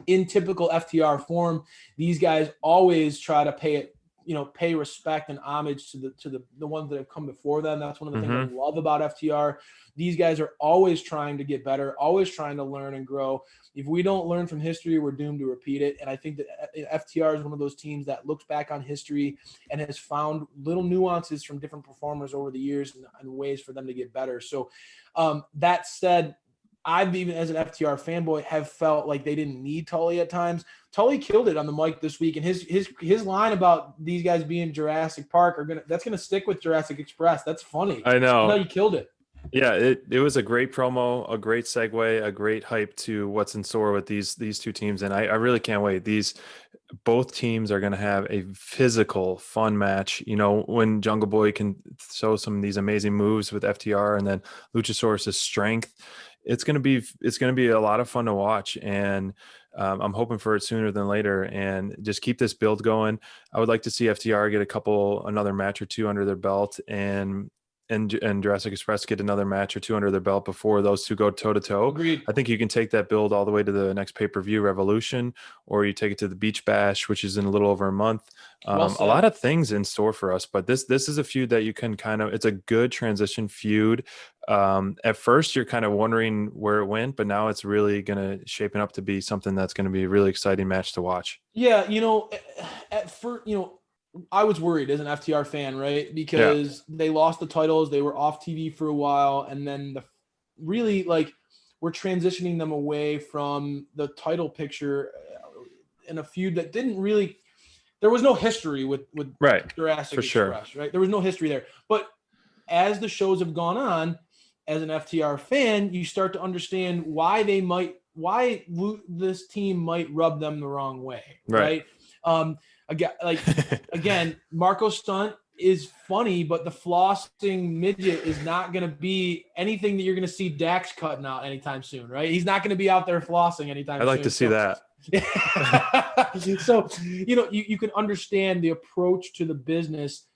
in typical FTR form, these guys always try to pay respect and homage to the ones that have come before them. That's one of the things I love about FTR. These guys are always trying to get better, always trying to learn and grow. If we don't learn from history, we're doomed to repeat it. And I think that FTR is one of those teams that looks back on history and has found little nuances from different performers over the years and ways for them to get better. So that said, I've even, as an FTR fanboy, have felt like they didn't need Tully at times. Tully killed it on the mic this week, and his line about these guys being Jurassic Park that's gonna stick with Jurassic Express. That's funny. I know. He killed it. Yeah, it was a great promo, a great segue, a great hype to what's in store with these two teams, and I really can't wait. Both teams are going to have a physical, fun match. When Jungle Boy can show some of these amazing moves with FTR, and then Luchasaurus' strength, it's going to be a lot of fun to watch, and I'm hoping for it sooner than later, and just keep this build going. I would like to see FTR get another match or two under their belt, and Jurassic Express get another match or two under their belt before those two go toe to toe. Agreed. I think you can take that build all the way to the next pay-per-view Revolution, or you take it to the Beach Bash, which is in a little over a month. A lot of things in store for us, but this is a feud that you can it's a good transition feud. At first you're kind of wondering where it went, but now it's really going to shaping up to be something that's going to be a really exciting match to watch. Yeah. At first, I was worried as an FTR fan, right? Because they lost the titles, they were off TV for a while, and then we're transitioning them away from the title picture in a feud that didn't really. There was no history with Jurassic Express, right? There was no history there. But as the shows have gone on, as an FTR fan, you start to understand why this team might rub them the wrong way, right? Again, Marco Stunt is funny, but the flossing midget is not going to be anything that you're going to see Dax cutting out anytime soon, right? He's not going to be out there flossing anytime soon. I'd like to see that. So, you can understand the approach to the business.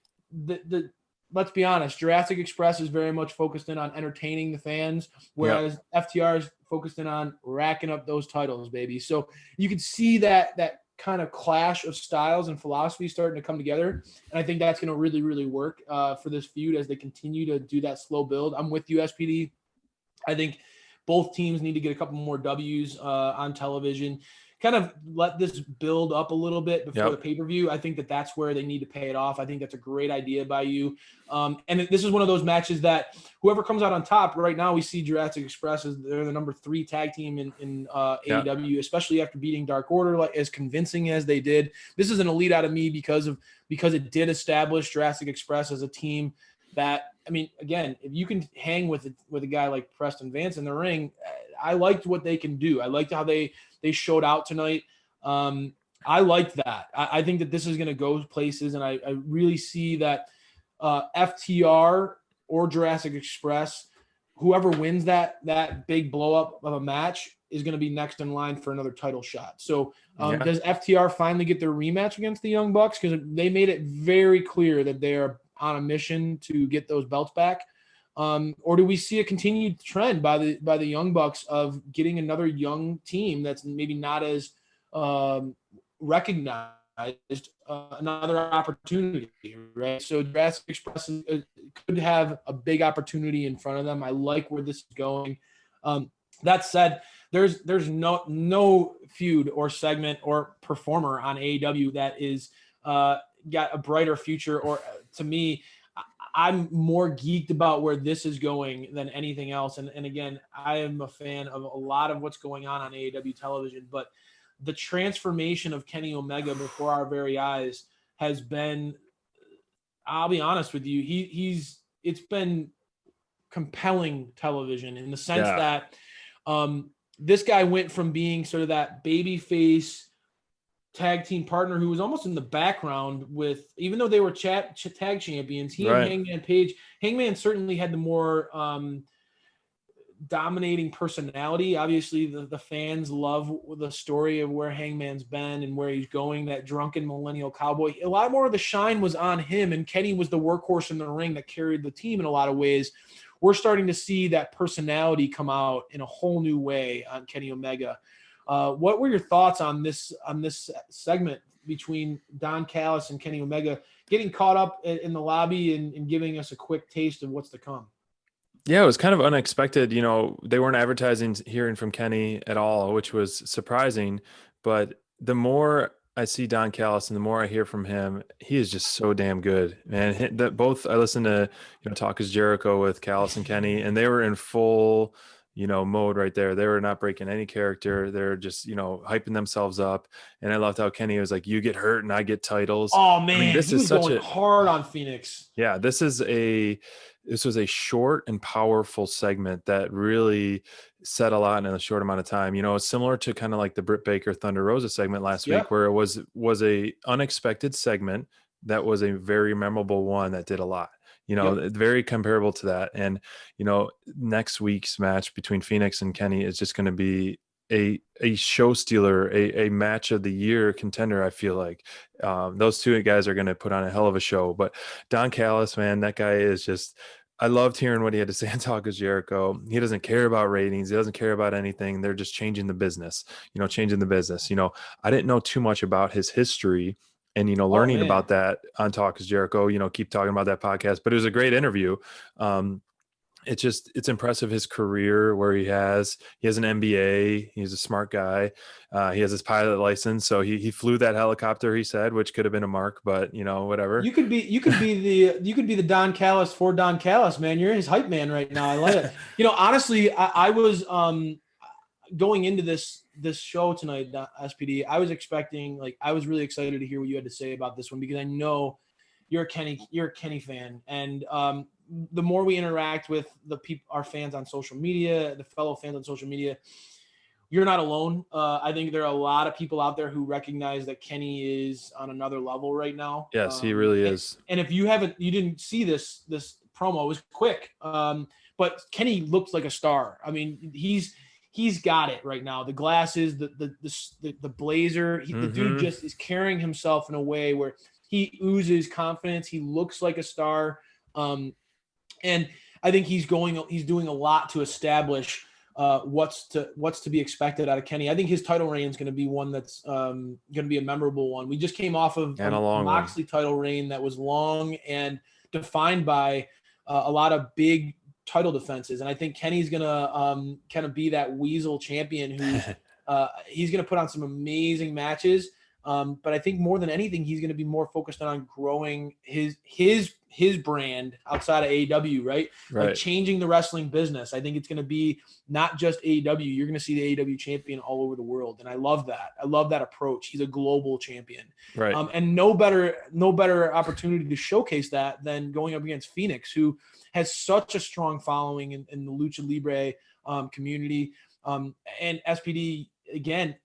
Let's be honest, Jurassic Express is very much focused in on entertaining the fans, whereas FTR is focused in on racking up those titles, baby. So you can see that kind of clash of styles and philosophy starting to come together. And I think that's going to really, really work for this feud as they continue to do that slow build. I'm with you, SPD. I think both teams need to get a couple more W's on television, kind of let this build up a little bit before the pay-per-view. I think that's where they need to pay it off. I think that's a great idea by you. And this is one of those matches that whoever comes out on top right now, we see Jurassic Express as they're the number 3 tag team in AEW, especially after beating Dark Order, like as convincing as they did. This is an elite out of me because it did establish Jurassic Express as a team that, I mean, again, if you can hang with a guy like Preston Vance in the ring, I liked what they can do. I liked how they showed out tonight. I liked that. I think that this is going to go places, and I really see that FTR or Jurassic Express, whoever wins that big blow up of a match is going to be next in line for another title shot. So does FTR finally get their rematch against the Young Bucks? Because they made it very clear that they are on a mission to get those belts back. Or do we see a continued trend by the Young Bucks of getting another young team that's maybe not as recognized, another opportunity, right? So Jurassic Express could have a big opportunity in front of them. I like where this is going. That said, there's no feud or segment or performer on AEW that is got a brighter future, or to me, I'm more geeked about where this is going than anything else. And again, I am a fan of a lot of what's going on AEW television, but the transformation of Kenny Omega before our very eyes has been, I'll be honest with you, it's been compelling television in the sense that this guy went from being sort of that baby face tag team partner who was almost in the background with, even though they were tag champions, he and Hangman Page. Hangman certainly had the more dominating personality. Obviously, the fans love the story of where Hangman's been and where he's going, that drunken millennial cowboy. A lot more of the shine was on him, and Kenny was the workhorse in the ring that carried the team in a lot of ways. We're starting to see that personality come out in a whole new way on Kenny Omega. What were your thoughts on this segment between Don Callis and Kenny Omega getting caught up in the lobby and giving us a quick taste of what's to come? Yeah, it was kind of unexpected. They weren't advertising hearing from Kenny at all, which was surprising. But the more I see Don Callis and the more I hear from him, he is just so damn good, man. I listened to Talk is Jericho with Callis and Kenny, and they were in full mode right there. They were not breaking any character. They're just, hyping themselves up. And I loved how Kenny was like, you get hurt and I get titles. Oh man, he was going hard on Phoenix. Yeah, this was a short and powerful segment that really said a lot in a short amount of time. It's similar to kind of like the Britt Baker Thunder Rosa segment last week, where it was a unexpected segment that was a very memorable one that did a lot. Very comparable to that. And, next week's match between Phoenix and Kenny is just going to be a show stealer, a match of the year contender. I feel like those two guys are going to put on a hell of a show. But Don Callis, man, that guy is just, I loved hearing what he had to say on Talk is Jericho. He doesn't care about ratings. He doesn't care about anything. They're just changing the business, changing the business. I didn't know too much about his history. And, learning about that on Talk is Jericho, keep talking about that podcast, but it was a great interview. It's impressive his career where he has an MBA. He's a smart guy. He has his pilot license. So he flew that helicopter, he said, which could have been a mark, but whatever. You could be the Don Callis for Don Callis, man. You're his hype man right now. I love it. Honestly, I was going into this show tonight, SPD, I was expecting, I was really excited to hear what you had to say about this one, because I know you're a Kenny fan. And the more we interact with our fans on social media, the fellow fans on social media, you're not alone. I think there are a lot of people out there who recognize that Kenny is on another level right now. Yes, he really is. And if you didn't see this promo, it was quick. But Kenny looks like a star. I mean, he's got it right now. The glasses, the blazer, the dude just is carrying himself in a way where he oozes confidence. He looks like a star. And I think he's doing a lot to establish what's to be expected out of Kenny. I think his title reign is going to be one that's going to be a memorable one. We just came off of And a a long Moxley title reign that was long and defined by a lot of big title defenses. And I think Kenny's going to kind of be that weasel champion who he's going to put on some amazing matches. But I think more than anything, he's going to be more focused on growing his brand outside of AEW, right? Like changing the wrestling business. I think it's going to be not just AEW. You're going to see the AEW champion all over the world. And I love that. I love that approach. He's a global champion. Right. And no better opportunity to showcase that than going up against Phoenix, who has such a strong following in the Lucha Libre community. And SPD, again,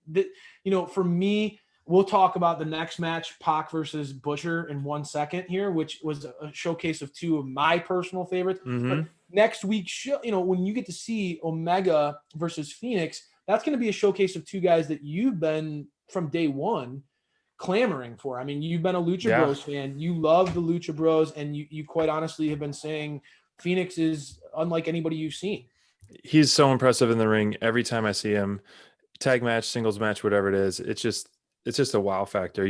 for me, we'll talk about the next match, Pac versus Butcher, in 1 second here, which was a showcase of two of my personal favorites. But next week's show, when you get to see Omega versus Phoenix, that's going to be a showcase of two guys that you've been from day one clamoring for. I mean, you've been a Lucha Bros fan. You love the Lucha Bros, and you quite honestly have been saying Phoenix is unlike anybody you've seen. He's so impressive in the ring every time I see him. Tag match, singles match, whatever it is. It's just a wow factor,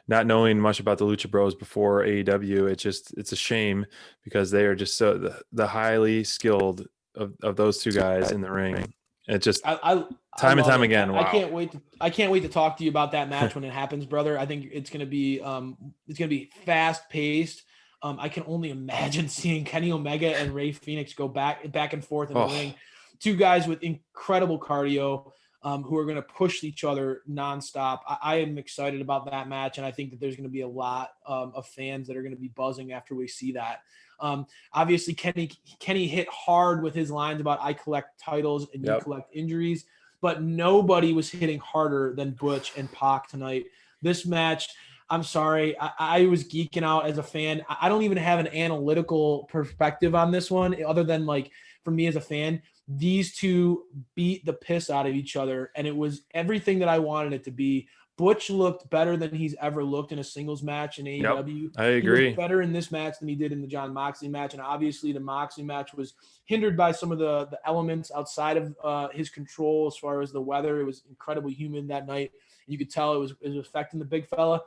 not knowing much about the Lucha Bros before AEW. It's a shame because they are just so the highly skilled of those two guys in the ring. It just time and time again. Wow. I can't wait to talk to you about that match when it happens, brother. I think it's going to be fast paced. I can only imagine seeing Kenny Omega and Rey Fenix go back and forth in the ring. Two guys with incredible cardio. Who are going to push each other nonstop. I am excited about that match, and I think that there's going to be a lot of fans that are going to be buzzing after we see that. Obviously, Kenny hit hard with his lines about I collect titles and you collect injuries, but nobody was hitting harder than Butch and Pac tonight. This match, I'm sorry, I was geeking out as a fan. I don't even have an analytical perspective on this one other than, like, for me as a fan, these two beat the piss out of each other, and it was everything that I wanted it to be. Butch looked better than he's ever looked in a singles match in AEW. I agree. He looked better in this match than he did in the John Moxley match, and obviously the Moxley match was hindered by some of the elements outside of his control as far as the weather. It was incredibly humid that night. You could tell it was affecting the big fella.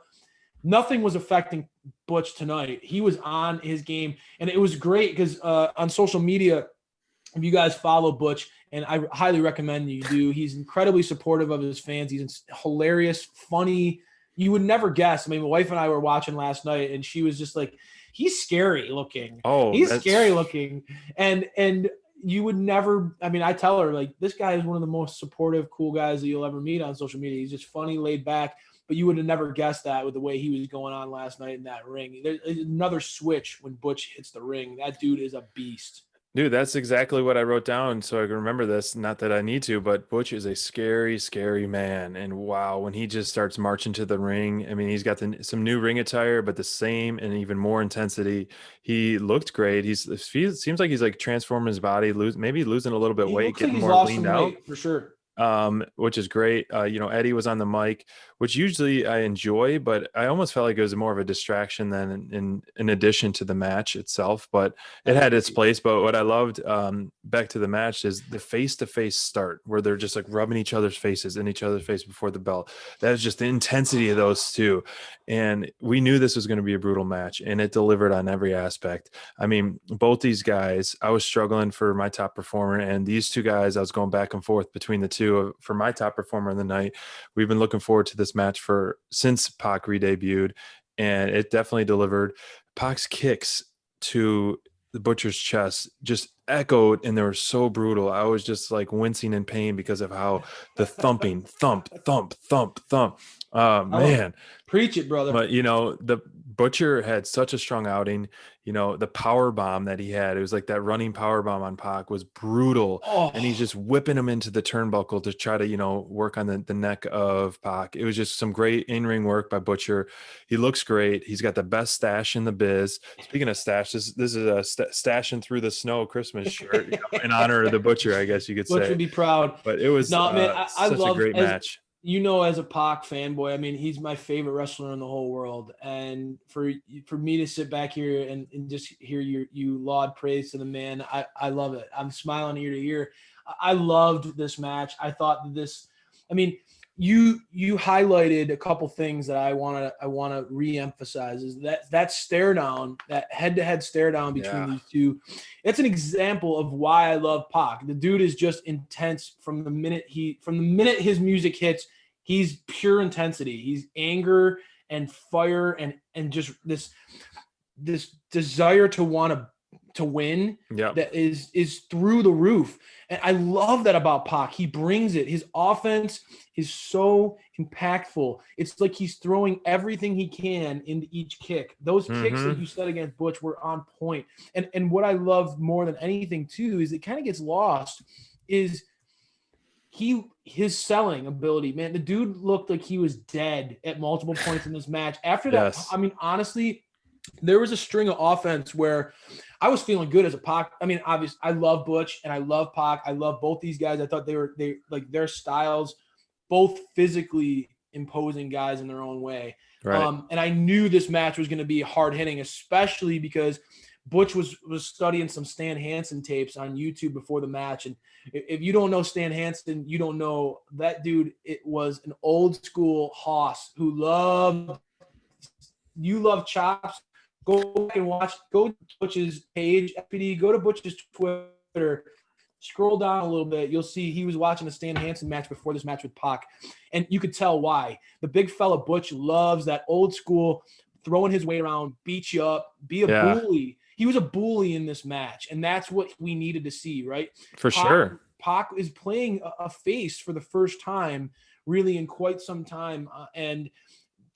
Nothing was affecting Butch tonight. He was on his game, and it was great because on social media, if you guys follow Butch, and I highly recommend you do, he's incredibly supportive of his fans. He's hilarious, funny. You would never guess. I mean, my wife and I were watching last night, and she was just like, he's scary looking. He's scary looking. And you would never, I mean, I tell her, like, this guy is one of the most supportive, cool guys that you'll ever meet on social media. He's just funny, laid back. But you would have never guessed that with the way he was going on last night in that ring. There's another switch when Butch hits the ring. That dude is a beast. Dude, that's exactly what I wrote down so I can remember this. Not that I need to, but Butch is a scary, scary man. And wow, when he just starts marching to the ring, I mean, he's got some new ring attire, but the same and even more intensity. He looked great. Seems like he's like transforming his body, maybe losing a little bit of weight, getting more leaned out. For sure. Which is great. Eddie was on the mic, which usually I enjoy, but I almost felt like it was more of a distraction than in addition to the match itself, but it had its place. But what I loved, back to the match, is the face-to-face start where they're just like rubbing each other's faces in each other's face before the bell. That is just the intensity of those two. And we knew this was going to be a brutal match, and it delivered on every aspect. I mean, both these guys, I was struggling for my top performer, and these two guys, I was going back and forth between the two for my top performer of the night. We've been looking forward to this match since Pac re-debuted, and it definitely delivered. Pac's kicks to the Butcher's chest just echoed, and they were so brutal. I was just like wincing in pain because of how the thump. Man, preach it, brother. But Butcher had such a strong outing. You know, the power bomb that he had, it was like that running power bomb on Pac was brutal. Oh, And he's just whipping him into the turnbuckle to try to, you know, work on the neck of Pac. It was just some great in-ring work by Butcher. He looks great. He's got the best stash in the biz. Speaking of stash, this is a stashing through the snow Christmas shirt, you know, in honor of the Butcher, I guess you could Butcher say. would be proud. But it was No, man, I such love a great match. you know, as a Pac fanboy, I mean, he's my favorite wrestler in the whole world. And for me to sit back here and just hear you laud praise to the man, I love it. I'm smiling ear to ear. I loved this match. I thought that this, I mean, you highlighted a couple things that I want to reemphasize is that stare down, that head-to-head stare down between these two. It's an example of why I love Pac. The dude is just intense from the minute his music hits. He's pure intensity. He's anger and fire and just this desire to want to win that is through the roof. And I love that about Pac. He brings it. His offense is so impactful. It's like he's throwing everything he can into each kick. Those kicks that you said against Butch were on point. And what I love more than anything too is it kind of gets lost is his selling ability. Man, the dude looked like he was dead at multiple points in this match. After that, I mean, honestly, there was a string of offense where I was feeling good as a Pac. I mean, obviously, I love Butch and I love Pac. I love both these guys. I thought they like their styles, both physically imposing guys in their own way. Right. And I knew this match was going to be hard hitting, especially because Butch was studying some Stan Hansen tapes on YouTube before the match. And if you don't know Stan Hansen, you don't know that dude. It was an old school hoss who loved chops. Go back and go to Butch's page, FPD, go to Butch's Twitter, scroll down a little bit. You'll see he was watching a Stan Hansen match before this match with Pac. And you could tell why. The big fella Butch loves that old school, throwing his weight around, beat you up, be a bully. He was a bully in this match. And that's what we needed to see, right? For sure. Pac is playing a face for the first time, really in quite some time. And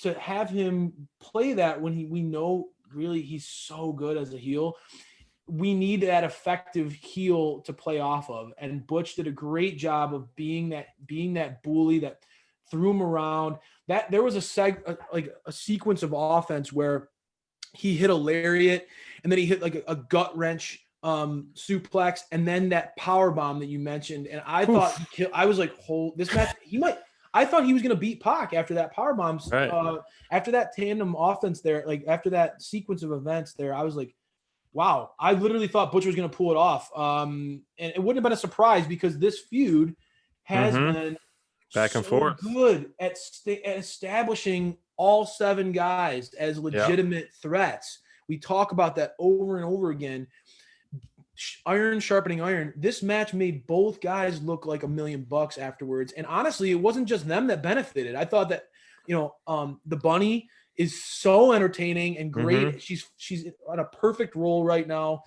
to have him play that when we know really he's so good as a heel, we need that effective heel to play off of. And Butch did a great job of being that bully that threw him around. That there was a sequence of offense where he hit a lariat and then he hit like a gut wrench suplex and then that power bomb that you mentioned. And I thought I was like, this match I thought he was going to beat Pac after that power bomb. Right. After that tandem offense there, like after that sequence of events there, I was like, wow, I literally thought Butcher was going to pull it off. And it wouldn't have been a surprise because this feud has been back and forth good at establishing all 7 guys as legitimate threats. We talk about that over and over again. Iron sharpening iron. This match made both guys look like $1 million afterwards. And honestly, it wasn't just them that benefited. I thought that, the Bunny is so entertaining and great. She's on a perfect role right now.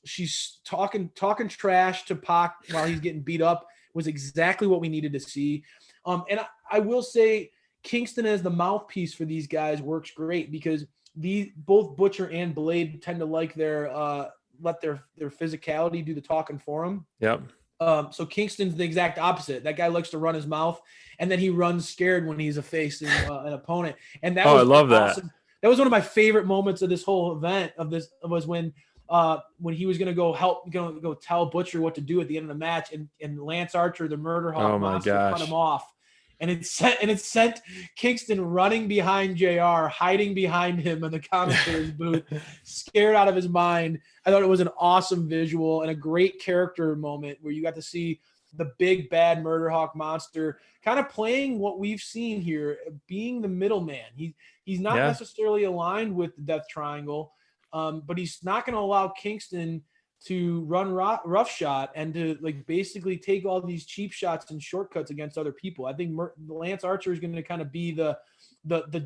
She's talking trash to Pac while he's getting beat up was exactly what we needed to see. And I will say Kingston as the mouthpiece for these guys works great because both Butcher and Blade tend to like let their physicality do the talking for them. Yep. So Kingston's the exact opposite. That guy likes to run his mouth, and then he runs scared when he's facing an opponent. And that was I love awesome. that. That was one of my favorite moments of this whole event. Was when he was gonna go tell Butcher what to do at the end of the match, and Lance Archer, the Murder Hawk monster, cut him off. And it sent Kingston running behind JR, hiding behind him in the commentator's booth, scared out of his mind. I thought it was an awesome visual and a great character moment where you got to see the big bad Murder Hawk monster kind of playing what we've seen here, being the middleman. He's not necessarily aligned with the Death Triangle, but he's not going to allow Kingston to run roughshod and to basically take all these cheap shots and shortcuts against other people. I think Lance Archer is going to kind of be the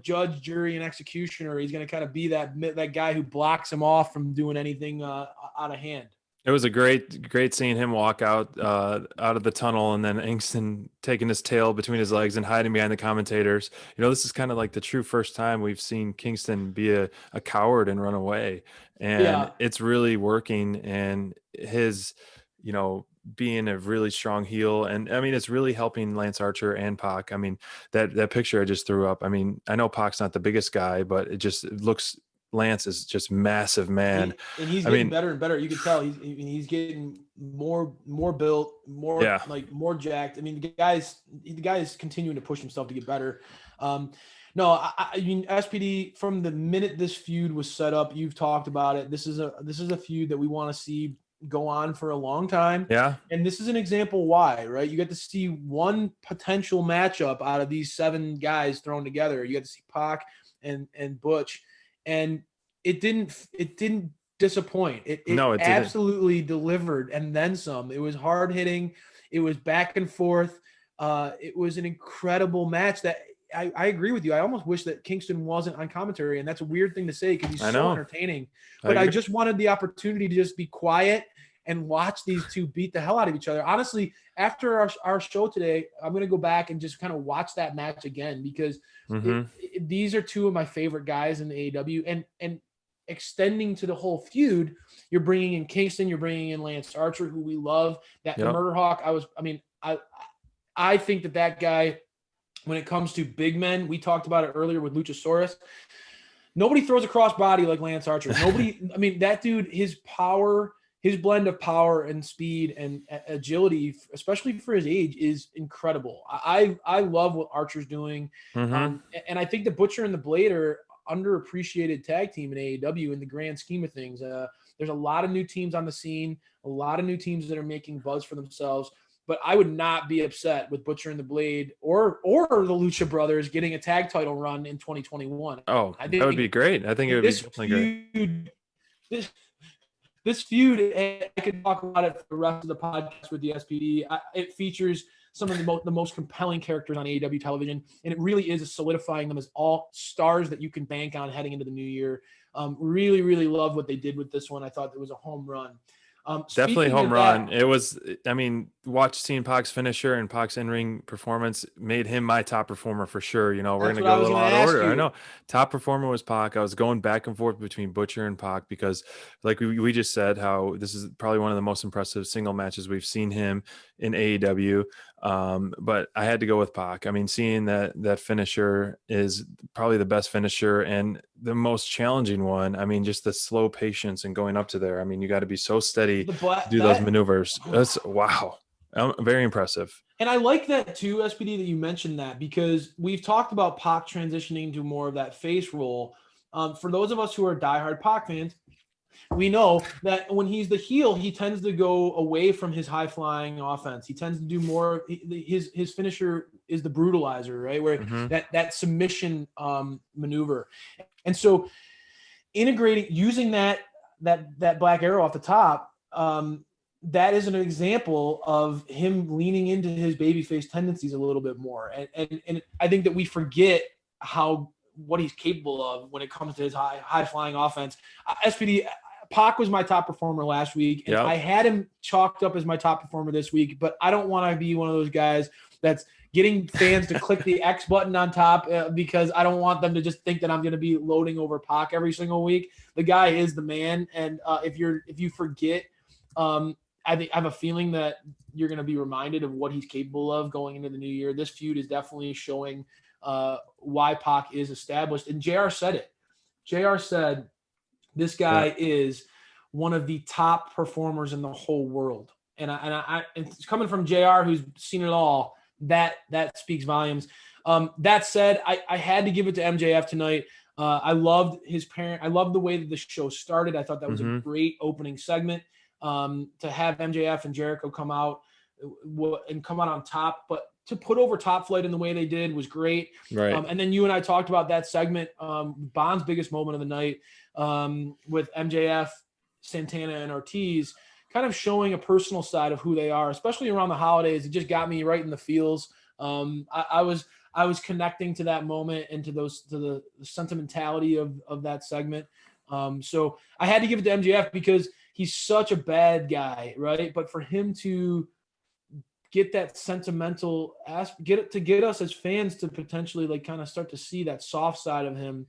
judge, jury, and executioner. He's going to kind of be that guy who blocks him off from doing anything out of hand. It was a great seeing him walk out of the tunnel, and then Ingston taking his tail between his legs and hiding behind the commentators. This is kind of like the true first time we've seen Kingston be a coward and run away, and Yeah. it's really working. And his, being a really strong heel, and I mean, it's really helping Lance Archer and Pac. I mean, that picture I just threw up. I mean, I know Pac's not the biggest guy, but it looks. Lance is just massive, man. And he's I getting mean, better and better. You can tell he's getting more built, yeah. more jacked. I mean, the guy's continuing to push himself to get better. No, I mean, SPD, from the minute this feud was set up, you've talked about it. This is a feud that we want to see go on for a long time. Yeah. And this is an example why, right? You get to see one potential matchup out of these 7 guys thrown together. You get to see Pac and Butch, and it didn't disappoint. It didn't. absolutely delivered, and then some. It was hard hitting. It was back and forth. It was an incredible match that I agree with you. I almost wish that Kingston wasn't on commentary, and that's a weird thing to say because he's so entertaining. But I just wanted the opportunity to just be quiet and watch these two beat the hell out of each other. Honestly, after our show today, I'm going to go back and just kind of watch that match again because these are two of my favorite guys in the AEW. And extending to the whole feud, you're bringing in Kingston, you're bringing in Lance Archer, who we love. The Murder Hawk, I think that guy, when it comes to big men, we talked about it earlier with Luchasaurus. Nobody throws a crossbody like Lance Archer. Nobody, I mean, that dude, his power, his blend of power and speed and agility, especially for his age, is incredible. I love what Archer's doing. And I think the Butcher and the Blade are underappreciated tag team in AEW in the grand scheme of things. There's a lot of new teams on the scene, a lot of new teams that are making buzz for themselves. But I would not be upset with Butcher and the Blade or the Lucha Brothers getting a tag title run in 2021. Oh, I think that would be great. I think it would be definitely great. This feud, I could talk about it for the rest of the podcast with the SPD. It features some of the most compelling characters on AEW television, and it really is solidifying them as all stars that you can bank on heading into the new year. Really, really love what they did with this one. I thought it was a home run. Definitely home run. It was, I mean, seeing Pac's finisher and Pac's in-ring performance made him my top performer for sure. We're going to go a little out of order. I know top performer was Pac. I was going back and forth between Butcher and Pac because, like we just said, how this is probably one of the most impressive single matches we've seen him in AEW. But I had to go with Pac. I mean, seeing that finisher is probably the best finisher and the most challenging one. I mean, just the slow patience and going up to there. I mean, you got to be so steady to do those maneuvers. That's wow. Very impressive. And I like that too, SPD, that you mentioned that, because we've talked about Pac transitioning to more of that face role. For those of us who are diehard Pac fans, we know that when he's the heel, he tends to go away from his high flying offense. He tends to do more. His finisher is the brutalizer, right? Where that submission maneuver. And so using that black arrow off the top, that is an example of him leaning into his babyface tendencies a little bit more. And I think that we forget what he's capable of when it comes to his high flying offense. SPD, Pac was my top performer last week, and I had him chalked up as my top performer this week, but I don't want to be one of those guys that's getting fans to click the X button on top because I don't want them to just think that I'm going to be loading over Pac every single week. The guy is the man, and if you forget, I have a feeling that you're going to be reminded of what he's capable of going into the new year. This feud is definitely showing why Pac is established, and JR said it. JR said, this guy is one of the top performers in the whole world. And it's coming from JR, who's seen it all. That speaks volumes. That said, I had to give it to MJF tonight. I loved his parent. I loved the way that the show started. I thought that was a great opening segment. To have MJF and Jericho come out on top, but to put over Top Flight in the way they did was great. Right. And then you and I talked about that segment, Bond's biggest moment of the night, with MJF, Santana, and Ortiz, kind of showing a personal side of who they are, especially around the holidays. It just got me right in the feels. I was connecting to that moment and to the sentimentality of that segment. So I had to give it to MJF because he's such a bad guy, right? But for him to get that sentimental get us as fans to potentially like kind of start to see that soft side of him,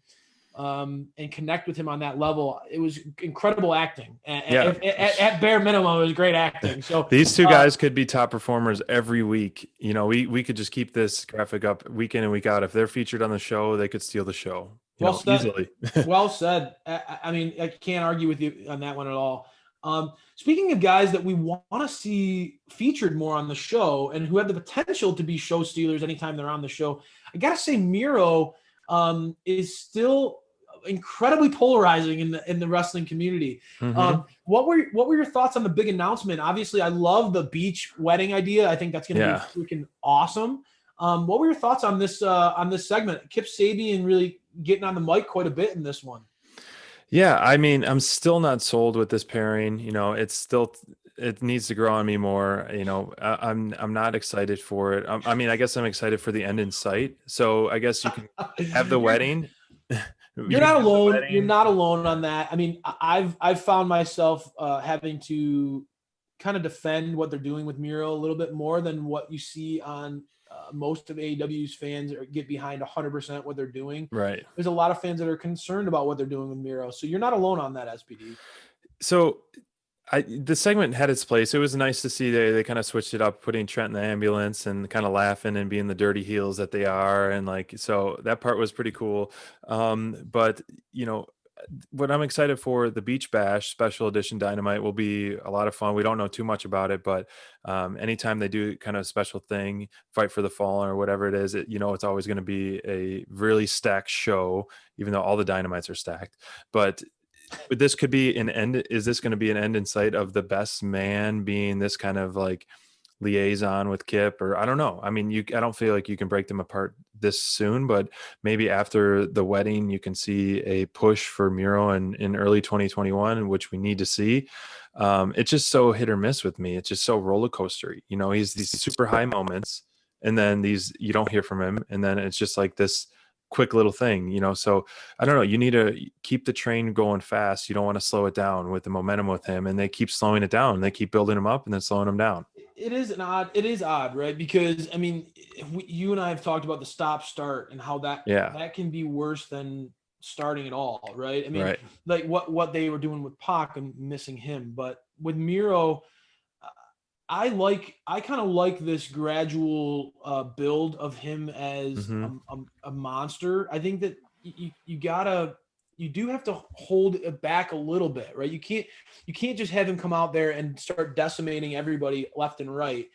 and connect with him on that level. It was incredible acting. At bare minimum, it was great acting. So these two guys could be top performers every week. You know, we could just keep this graphic up week in and week out. If they're featured on the show, they could steal the show. Well said. Easily. Well said. I mean, I can't argue with you on that one at all. Speaking of guys that we want to see featured more on the show and who have the potential to be show stealers anytime they're on the show, I gotta say Miro is still incredibly polarizing in the wrestling community. What were your thoughts on the big announcement? Obviously, I love the beach wedding idea. I think that's going to be freaking awesome. What were your thoughts on this segment? Kip Sabian really getting on the mic quite a bit in this one. Yeah, I mean, I'm still not sold with this pairing. You know, it needs to grow on me more. You know, I'm not excited for it. I mean, I guess I'm excited for the end in sight. So I guess you can have the wedding. You're not alone. You're not alone on that. I mean, I've found myself having to kind of defend what they're doing with Miro a little bit more than what you see on most of AEW's fans or get behind 100% what they're doing. Right. There's a lot of fans that are concerned about what they're doing with Miro. So you're not alone on that, SPD. So the segment had its place. It was nice to see they kind of switched it up, putting Trent in the ambulance and kind of laughing and being the dirty heels that they are. And like, so that part was pretty cool. But you know, what I'm excited for, the Beach Bash special edition Dynamite will be a lot of fun. We don't know too much about it, but anytime they do kind of a special thing, Fight for the Fallen or whatever it is, it's always going to be a really stacked show, even though all the Dynamites are stacked. But this could be an end. Is this going to be an end in sight of the best man being this kind of like liaison with Kip? Or I don't know. I mean, I don't feel like you can break them apart this soon, but maybe after the wedding, you can see a push for Miro in early 2021, which we need to see. It's just so hit or miss with me. It's just so roller coaster. You know, he's these super high moments and then you don't hear from him. And then it's just like this quick little thing, so I don't know, you need to keep the train going fast. You don't want to slow it down with the momentum with him, and they keep slowing it down. They keep building him up and then slowing him down. It is odd, right? Because I mean, you and I have talked about the stop start and how that can be worse than starting at all, right? I mean, like what they were doing with Pac and missing him, but with Miro, I kind of like this gradual build of him as a monster. I think that you do have to hold it back a little bit, right? You can't just have him come out there and start decimating everybody left and right,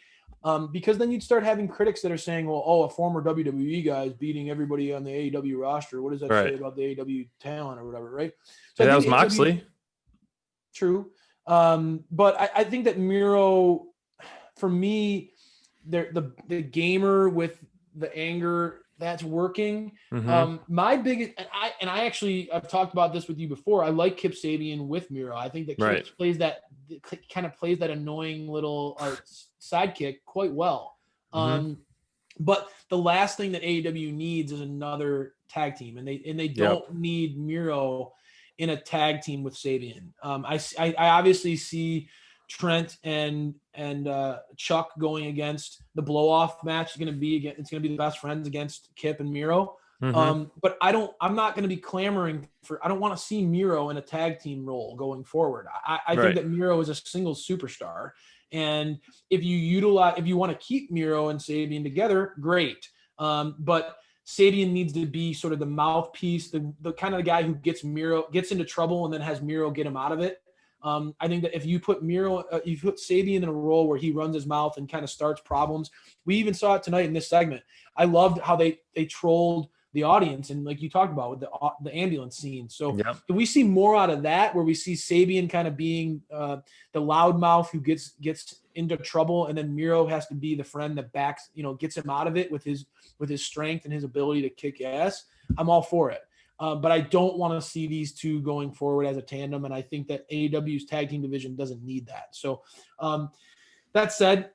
because then you'd start having critics that are saying, well, a former WWE guy is beating everybody on the AEW roster. What does that say about the AEW talent or whatever, right? So that was Moxley. True, but I think that Miro, for me, the gamer with the anger that's working. My biggest, and I've talked about this with you before. I like Kip Sabian with Miro. I think that Kip plays that annoying little sidekick quite well. But the last thing that AEW needs is another tag team, and they don't need Miro in a tag team with Sabian. I obviously see Trent and Chuck going against the blow off match. It's going to be the best friends against Kip and Miro. But I'm not going to be clamoring I don't want to see Miro in a tag team role going forward. I think that Miro is a single superstar. And if you want to keep Miro and Sabian together, great. But Sabian needs to be sort of the mouthpiece, the kind of the guy who gets into trouble and then has Miro get him out of it. I think that if you put Sabian in a role where he runs his mouth and kind of starts problems, we even saw it tonight in this segment. I loved how they trolled the audience, and like you talked about with the ambulance scene. So if we see more out of that, where we see Sabian kind of being the loudmouth who gets into trouble, and then Miro has to be the friend that gets him out of it with his strength and his ability to kick ass, I'm all for it. But I don't want to see these two going forward as a tandem, and I think that AEW's tag team division doesn't need that. So that said,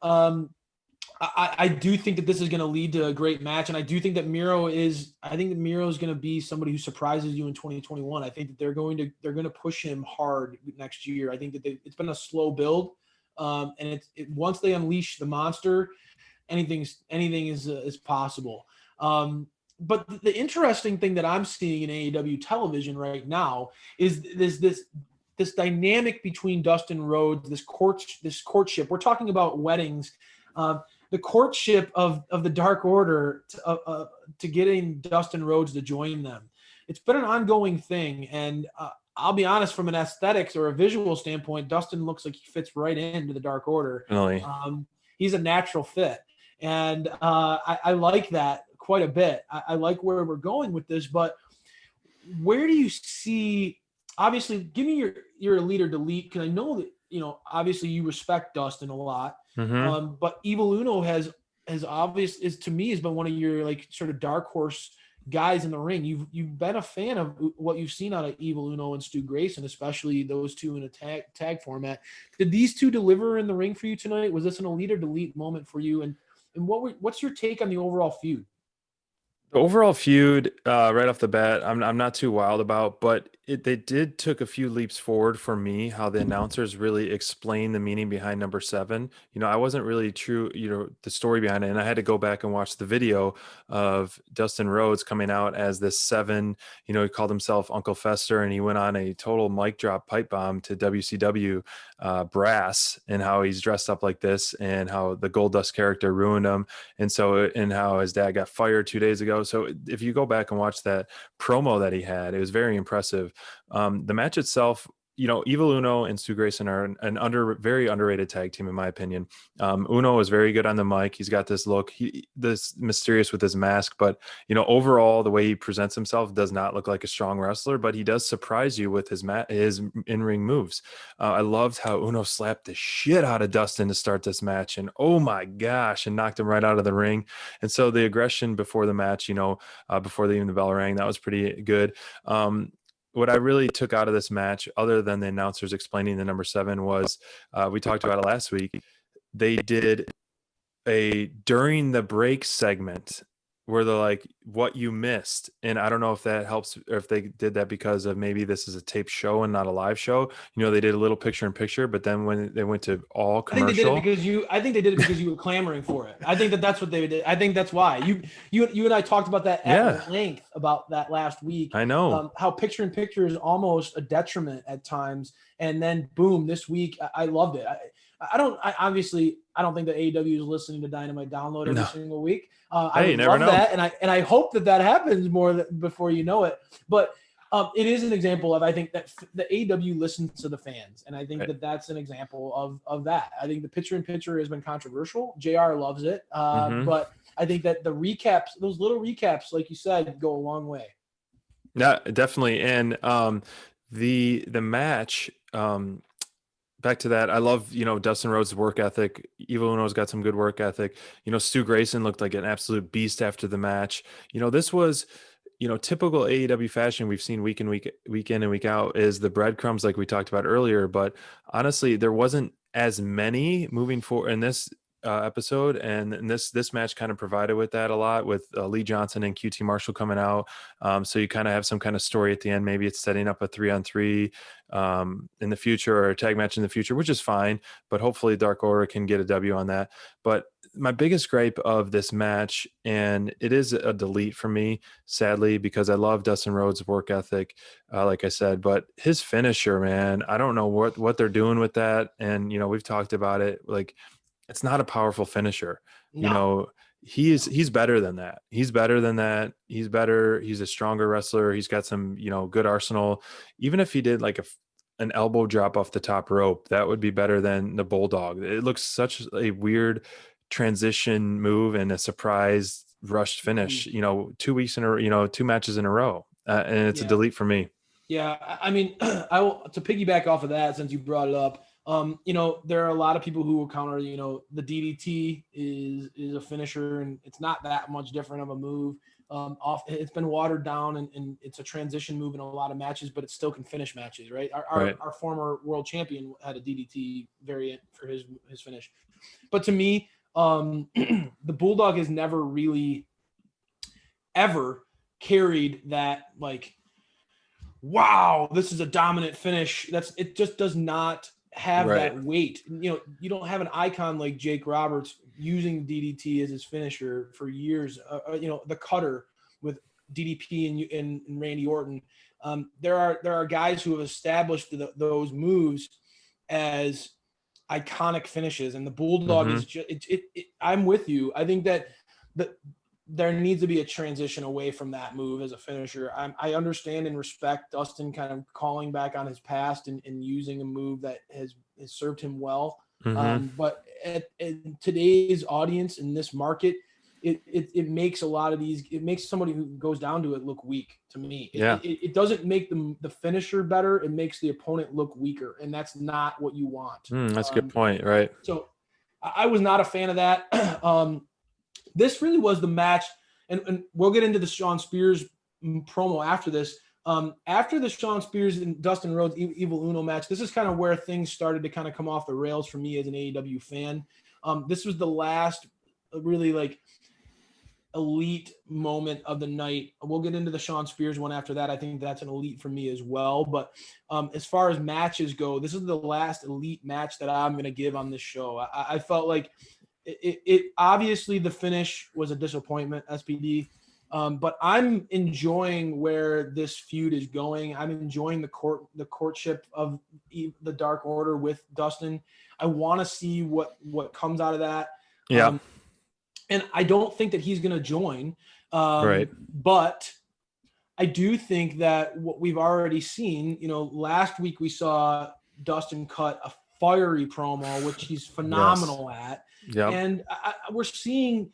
I do think that this is going to lead to a great match, and I do think that Miro is. I think that Miro is going to be somebody who surprises you in 2021. I think that they're going to push him hard next year. I think that it's been a slow build, and once they unleash the monster, anything is possible. But the interesting thing that I'm seeing in AEW television right now is this dynamic between Dustin Rhodes, this courtship. We're talking about weddings. The courtship of the Dark Order to getting Dustin Rhodes to join them. It's been an ongoing thing, and I'll be honest, from an aesthetics or a visual standpoint, Dustin looks like he fits right into the Dark Order. Really? He's a natural fit, and I like that quite a bit. I like where we're going with this, but where do you see? Obviously, give me your leader delete, because I know that obviously you respect Dustin a lot. Mm-hmm. But Evil Uno has to me has been one of your like sort of dark horse guys in the ring. You've been a fan of what you've seen out of Evil Uno and Stu Grayson, especially those two in a tag format. Did these two deliver in the ring for you tonight? Was this an elite or delete moment for you? And what's your take on the overall feud? The overall feud, right off the bat, I'm not too wild about, but they did took a few leaps forward for me. How the announcers really explained the meaning behind number 7. I wasn't really true, the story behind it, and I had to go back and watch the video of Dustin Rhodes coming out as this 7. He called himself Uncle Fester, and he went on a total mic drop pipe bomb to WCW brass, and how he's dressed up like this, and how the Goldust character ruined him, and how his dad got fired 2 days ago. So if you go back and watch that promo that he had, it was very impressive. The match itself, Evil Uno and Stu Grayson are an very underrated tag team, in my opinion. Uno is very good on the mic. He's got this look, this mysterious with his mask, but overall, the way he presents himself does not look like a strong wrestler, but he does surprise you with his in-ring moves. I loved how Uno slapped the shit out of Dustin to start this match, and oh my gosh, and knocked him right out of the ring. And so the aggression before the match, before even the bell rang, that was pretty good. What I really took out of this match, other than the announcers explaining the number 7, was we talked about it last week. They did a during the break segment where they're like, what you missed. And I don't know if that helps, or if they did that because of maybe this is a taped show and not a live show. They did a little picture in picture, but then when they went to all commercial, I think they did it because you were clamoring for it. I think that's what they did. I think that's why you and I talked about that at length about that last week. I know how picture in picture is almost a detriment at times. And then boom, this week, I loved it. I don't think that AEW is listening to Dynamite Download every single week. I would love that, and I hope that happens more before you know it. But it is an example of, I think, that the AEW listens to the fans, and I think that that's an example of that. I think the picture in picture has been controversial. JR loves it, but I think that the recaps, those little recaps, like you said, go a long way. Yeah, definitely. And the match. Back to that, I love, Dustin Rhodes' work ethic. Evil Uno's got some good work ethic. Stu Grayson looked like an absolute beast after the match. This was, typical AEW fashion we've seen week in and week out, is the breadcrumbs like we talked about earlier. But honestly, there wasn't as many moving forward in this episode, and this match kind of provided with that a lot, with Lee Johnson and QT Marshall coming out. So you kind of have some kind of story at the end. Maybe it's setting up a 3-on-3 in the future, or a tag match in the future, which is fine, but hopefully Dark Order can get a W on that. But my biggest gripe of this match, and it is a delete for me, sadly, because I love Dustin Rhodes' work ethic, like I said, but his finisher, man, I don't know what they're doing with that. And, we've talked about it, like, it's not a powerful finisher. No. He's better than that. He's better than that. He's better. He's a stronger wrestler. He's got some, good arsenal. Even if he did like an elbow drop off the top rope, that would be better than the bulldog. It looks such a weird transition move and a surprise rushed finish, 2 weeks in a 2 matches in a row. And it's a delete for me. Yeah. I mean, to piggyback off of that, since you brought it up, there are a lot of people who will counter, the DDT is a finisher, and it's not that much different of a move. It's been watered down, and it's a transition move in a lot of matches, but it still can finish matches, right? Our former world champion had a DDT variant for his finish. But to me, the Bulldog has never really ever carried that, like, wow, this is a dominant finish. It just does not have that weight. You don't have an icon like Jake Roberts using DDT as his finisher for years. The cutter with DDP and Randy Orton. There are guys who have established those moves as iconic finishes, and the Bulldog is just I'm with you. I think that there needs to be a transition away from that move as a finisher. I understand and respect Dustin kind of calling back on his past and using a move that has served him well. But in today's audience, in this market, it makes a lot of these, it makes somebody who goes down to it look weak to me. It doesn't make the finisher better. It makes the opponent look weaker. And that's not what you want. That's a good point. Right. So I was not a fan of that. This really was the match, and we'll get into the Shawn Spears promo after this. After the Shawn Spears and Dustin Rhodes Evil Uno match, this is kind of where things started to kind of come off the rails for me as an AEW fan. This was the last really like elite moment of the night. We'll get into the Shawn Spears one after that. I think that's an elite for me as well. But as far as matches go, this is the last elite match that I'm going to give on this show. I felt like it obviously the finish was a disappointment, SPD. But I'm enjoying where this feud is going. I'm enjoying the courtship of the Dark Order with Dustin. I want to see what comes out of that. Yeah. And I don't think that he's going to join. Right. But I do think that what we've already seen, last week we saw Dustin cut a fiery promo, which he's phenomenal at. Yeah. And we're seeing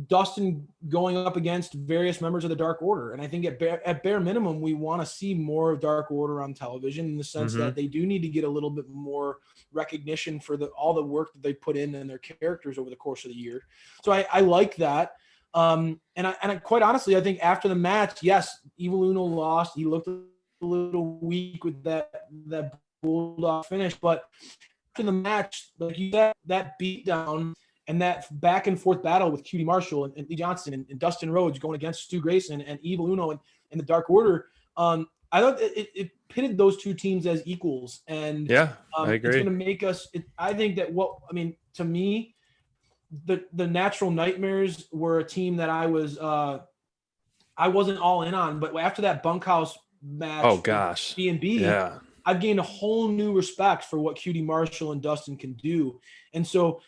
Dustin going up against various members of the Dark Order. And I think at bare minimum, we want to see more of Dark Order on television, in the sense that they do need to get a little bit more recognition for all the work that they put in their characters over the course of the year. So I like that. And I quite honestly, I think after the match, yes, Evil Uno lost. He looked a little weak with that Bulldog finish, but after the match, like you said, that beatdown and that back and forth battle with QT Marshall and Lee Johnson and Dustin Rhodes going against Stu Grayson and Evil Uno and the Dark Order, I thought it pitted those two teams as equals. And I agree. It's going to make us. I think that to me, the Natural Nightmares were a team that I wasn't all in on, but after that bunkhouse match, oh gosh, B&B, I've gained a whole new respect for what QT Marshall and Dustin can do. And so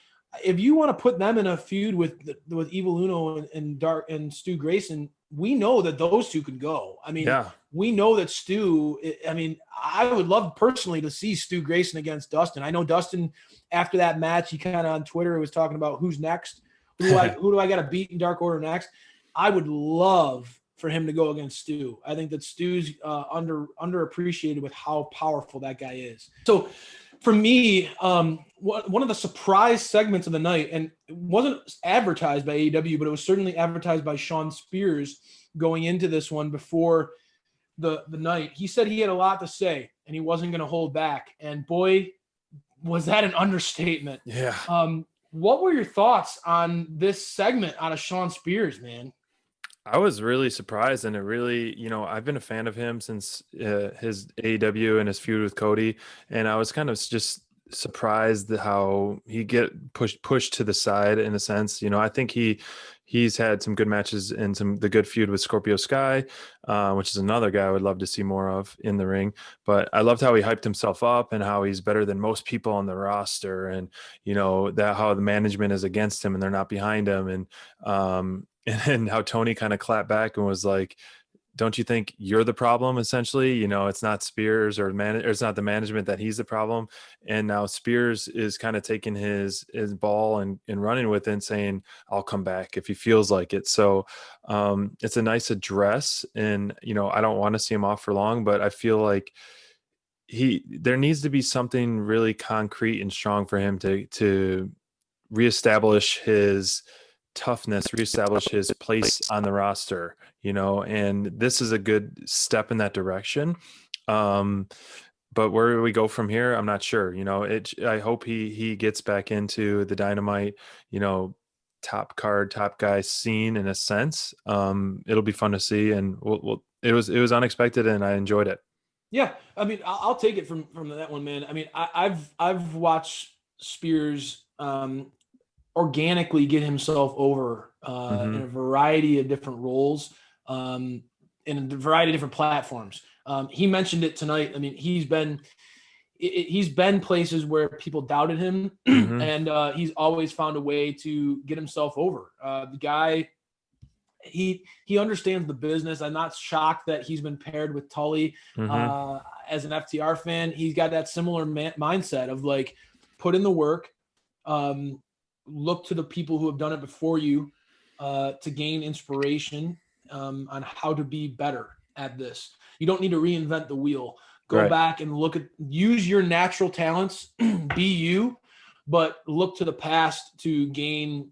if you want to put them in a feud with Evil Uno and Stu Grayson, we know that those two can go. I mean, we know that Stu, I would love personally to see Stu Grayson against Dustin. I know Dustin, after that match, he kind of on Twitter was talking about who's next. Who do I got to beat in Dark Order next? I would love for him to go against Stu. I think that Stu's underappreciated with how powerful that guy is. So for me, one of the surprise segments of the night, and it wasn't advertised by AEW, but it was certainly advertised by Shawn Spears going into this one before the night. He said he had a lot to say and he wasn't going to hold back. And boy, was that an understatement. Yeah. What were your thoughts on this segment out of Shawn Spears, man? I was really surprised, and it really, I've been a fan of him since his AEW and his feud with Cody, and I was kind of just surprised how he get pushed to the side in a sense. I think he's had some good matches and the good feud with Scorpio Sky, which is another guy I would love to see more of in the ring. But I loved how he hyped himself up and how he's better than most people on the roster, and that how the management is against him and they're not behind him, and how Tony kind of clapped back and was like, don't you think you're the problem? Essentially, it's not Spears or it's not the management, that he's the problem. And now Spears is kind of taking his ball and running with it and saying, I'll come back if he feels like it. So it's a nice address, and, I don't want to see him off for long, but I feel like there needs to be something really concrete and strong for him to reestablish his toughness, reestablish his place on the roster, and this is a good step in that direction. But but where we go from here, I'm not sure. I hope he gets back into the Dynamite, top card, top guy scene in a sense. It'll be fun to see, and it was unexpected, and I enjoyed it. Yeah, I mean, I'll take it from that one, man. I mean, I've watched Spears organically get himself over in a variety of different roles, in a variety of different platforms. He mentioned it tonight. I mean, he's been places where people doubted him, and he's always found a way to get himself over. The guy, he understands the business. I'm not shocked that he's been paired with Tully. As an FTR fan, he's got that similar mindset of like, put in the work, look to the people who have done it before you to gain inspiration on how to be better at this. You don't need to reinvent the wheel. Go back and use your natural talents, be you, but look to the past to gain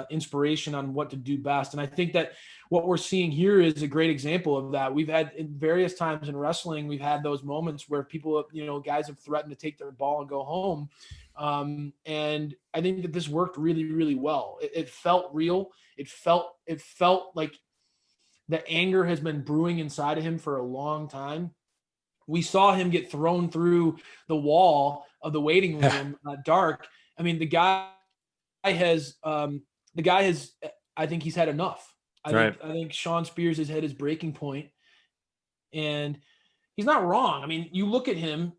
inspiration on what to do best. And I think that what we're seeing here is a great example of that. We've had in various times in wrestling, we've had those moments where people, guys have threatened to take their ball and go home. And I think that this worked really, really well. It felt real. It felt like the anger has been brewing inside of him for a long time. We saw him get thrown through the wall of the waiting room, dark. I mean, the guy has, I think he's had enough. I think Sean Spears has hit his breaking point, and he's not wrong. I mean, you look at him,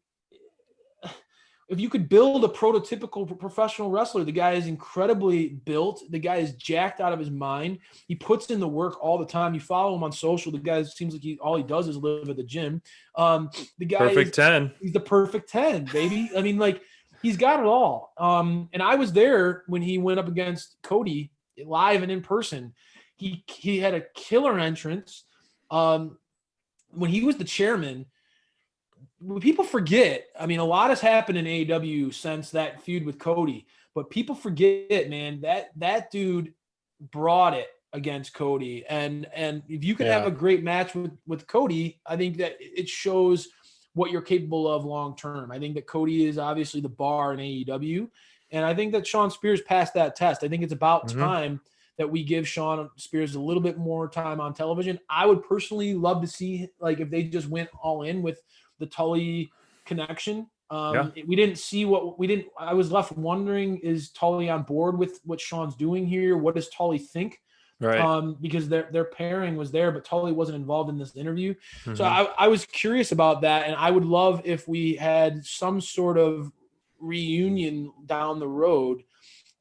if you could build a prototypical professional wrestler, the guy is incredibly built. The guy is jacked out of his mind. He puts in the work all the time. You follow him on social. The guy seems like all he does is live at the gym. The guy perfect 10. He's the perfect 10, baby. I mean, like, he's got it all. And I was there when he went up against Cody live and in person. He had a killer entrance. When he was the chairman, people forget, I mean, a lot has happened in AEW since that feud with Cody, but people forget, man, that dude brought it against Cody. And if you can have a great match with Cody, I think that it shows what you're capable of long-term. I think that Cody is obviously the bar in AEW. And I think that Sean Spears passed that test. I think it's about time that we give Sean Spears a little bit more time on television. I would personally love to see, like, if they just went all in with the Tully connection. We didn't see I was left wondering, is Tully on board with what Sean's doing here? What does Tully think? Because their pairing was there, but Tully wasn't involved in this interview. So I was curious about that. And I would love if we had some sort of reunion down the road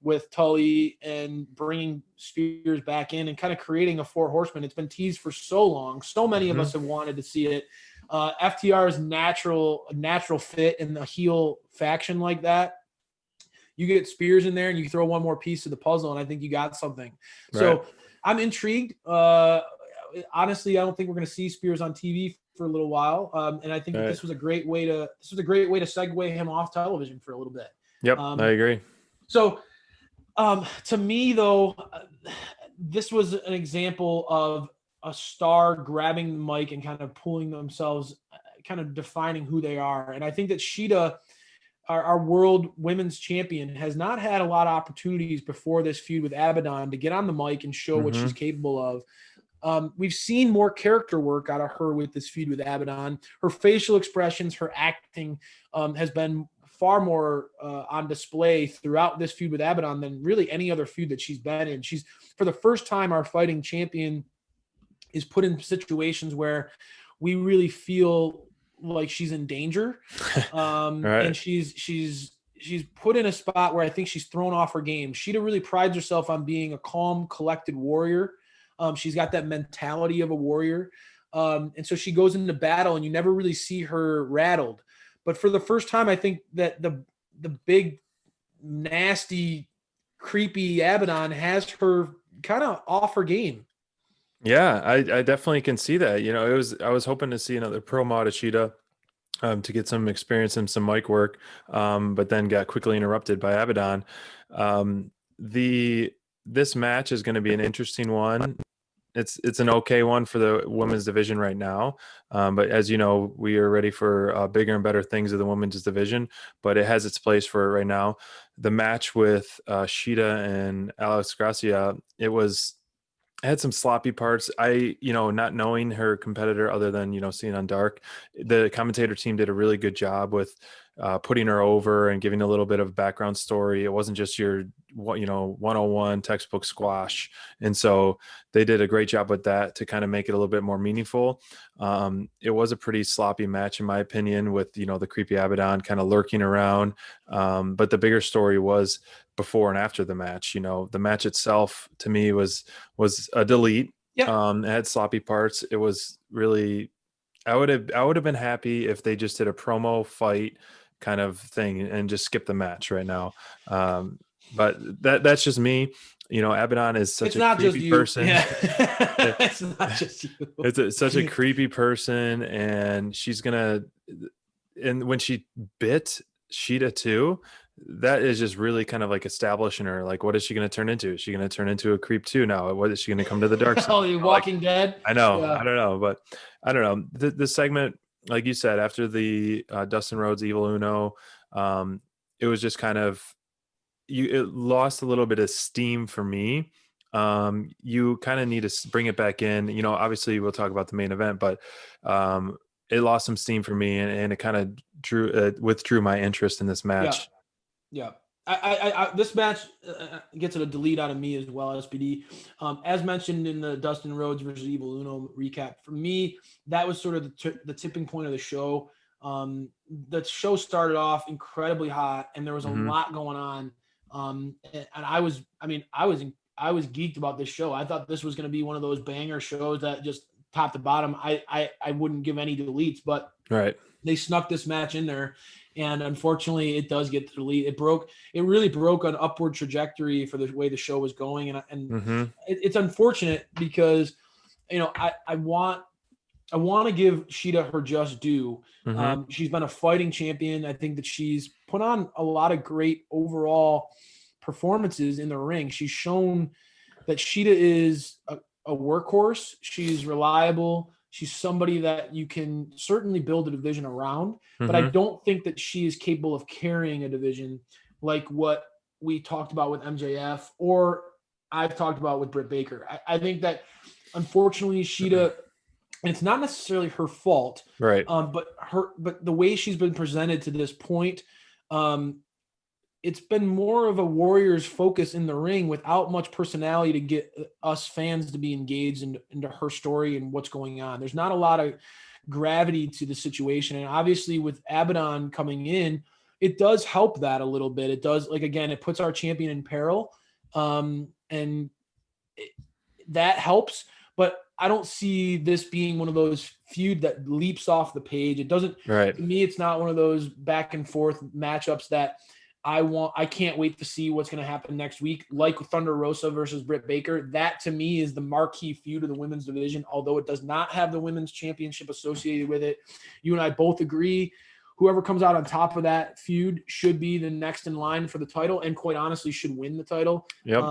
with Tully and bringing Spears back in and kind of creating a four horsemen. It's been teased for so long. So many of us have wanted to see it. FTR's natural fit in the heel faction like that. You get Spears in there and you throw one more piece of the puzzle, and I think you got something. So I'm intrigued. Honestly, I don't think we're going to see Spears on TV for a little while. And I think that this was a great way to segue him off television for a little bit. Yep. I agree. So to me though, this was an example of a star grabbing the mic and kind of pulling themselves, kind of defining who they are. And I think that Sheeta, our world women's champion, has not had a lot of opportunities before this feud with Abaddon to get on the mic and show what she's capable of. We've seen more character work out of her with this feud with Abaddon. Her facial expressions, her acting has been far more on display throughout this feud with Abaddon than really any other feud that she's been in. She's, for the first time, our fighting champion is put in situations where we really feel like she's in danger. And she's put in a spot where I think she's thrown off her game. Sheeta really prides herself on being a calm, collected warrior. She's got that mentality of a warrior. And so she goes into battle and you never really see her rattled. But for the first time, I think that the big, nasty, creepy Abaddon has her kind of off her game. Yeah, I definitely can see that. I was hoping to see another promo out of Sheeta to get some experience and some mic work, but then got quickly interrupted by Abaddon. This match is going to be an interesting one. it's an okay one for the women's division right now. But as you know, we are ready for bigger and better things of the women's division. But it has its place for it right now. The match with Shida and Alex Gracia, it had some sloppy parts. Not knowing her competitor other than, seeing on Dark, the commentator team did a really good job with putting her over and giving a little bit of background story. It wasn't just your, 101 textbook squash. And so they did a great job with that to kind of make it a little bit more meaningful. It was a pretty sloppy match, in my opinion, with, the creepy Abaddon kind of lurking around. But the bigger story was before and after the match. The match itself to me was a delete. Yeah. It had sloppy parts. It was really, I would have been happy if they just did a promo fight kind of thing and just skip the match right now. But that's just me. Abaddon is such a creepy person. Yeah. It's not just you. It's such a creepy person, and and when she bit Sheeta too, that is just really kind of like establishing her. Like, what is she going to turn into? Is she going to turn into a creep too now? What is she going to come to the dark side? Oh, you're Walking Dead. I know. Yeah. I don't know, but I don't know. The segment, like you said, after the Dustin Rhodes Evil Uno, it was just kind of it lost a little bit of steam for me. You kind of need to bring it back in. Obviously we'll talk about the main event, but it lost some steam for me, and it kind of withdrew my interest in this match. Yeah. I this match gets a delete out of me as well, SPD. As mentioned in the Dustin Rhodes versus Evil Uno recap, for me, that was sort of the tipping point of the show. The show started off incredibly hot, and there was a lot going on. And I was geeked about this show. I thought this was going to be one of those banger shows that just top to bottom, I wouldn't give any deletes, but right, they snuck this match in there. And unfortunately, it does get the delete. It really broke an upward trajectory for the way the show was going. And it's unfortunate because, I want to give Sheeta her just due. She's been a fighting champion. I think that she's put on a lot of great overall performances in the ring. She's shown that Sheeta is a workhorse. She's reliable. She's somebody that you can certainly build a division around, but I don't think that she is capable of carrying a division like what we talked about with MJF or I've talked about with Britt Baker. I think that unfortunately Sheeta, and it's not necessarily her fault, right? But the way she's been presented to this point, it's been more of a Warriors focus in the ring without much personality to get us fans to be engaged into her story and what's going on. There's not a lot of gravity to the situation. And obviously with Abaddon coming in, it does help that a little bit. It does, it puts our champion in peril. That helps, but I don't see this being one of those feud that leaps off the page. It doesn't, right. To me, it's not one of those back and forth matchups that I can't wait to see what's going to happen next week. Like Thunder Rosa versus Britt Baker, that to me is the marquee feud of the women's division, although it does not have the women's championship associated with it. You and I both agree whoever comes out on top of that feud should be the next in line for the title, and quite honestly should win the title. Yep.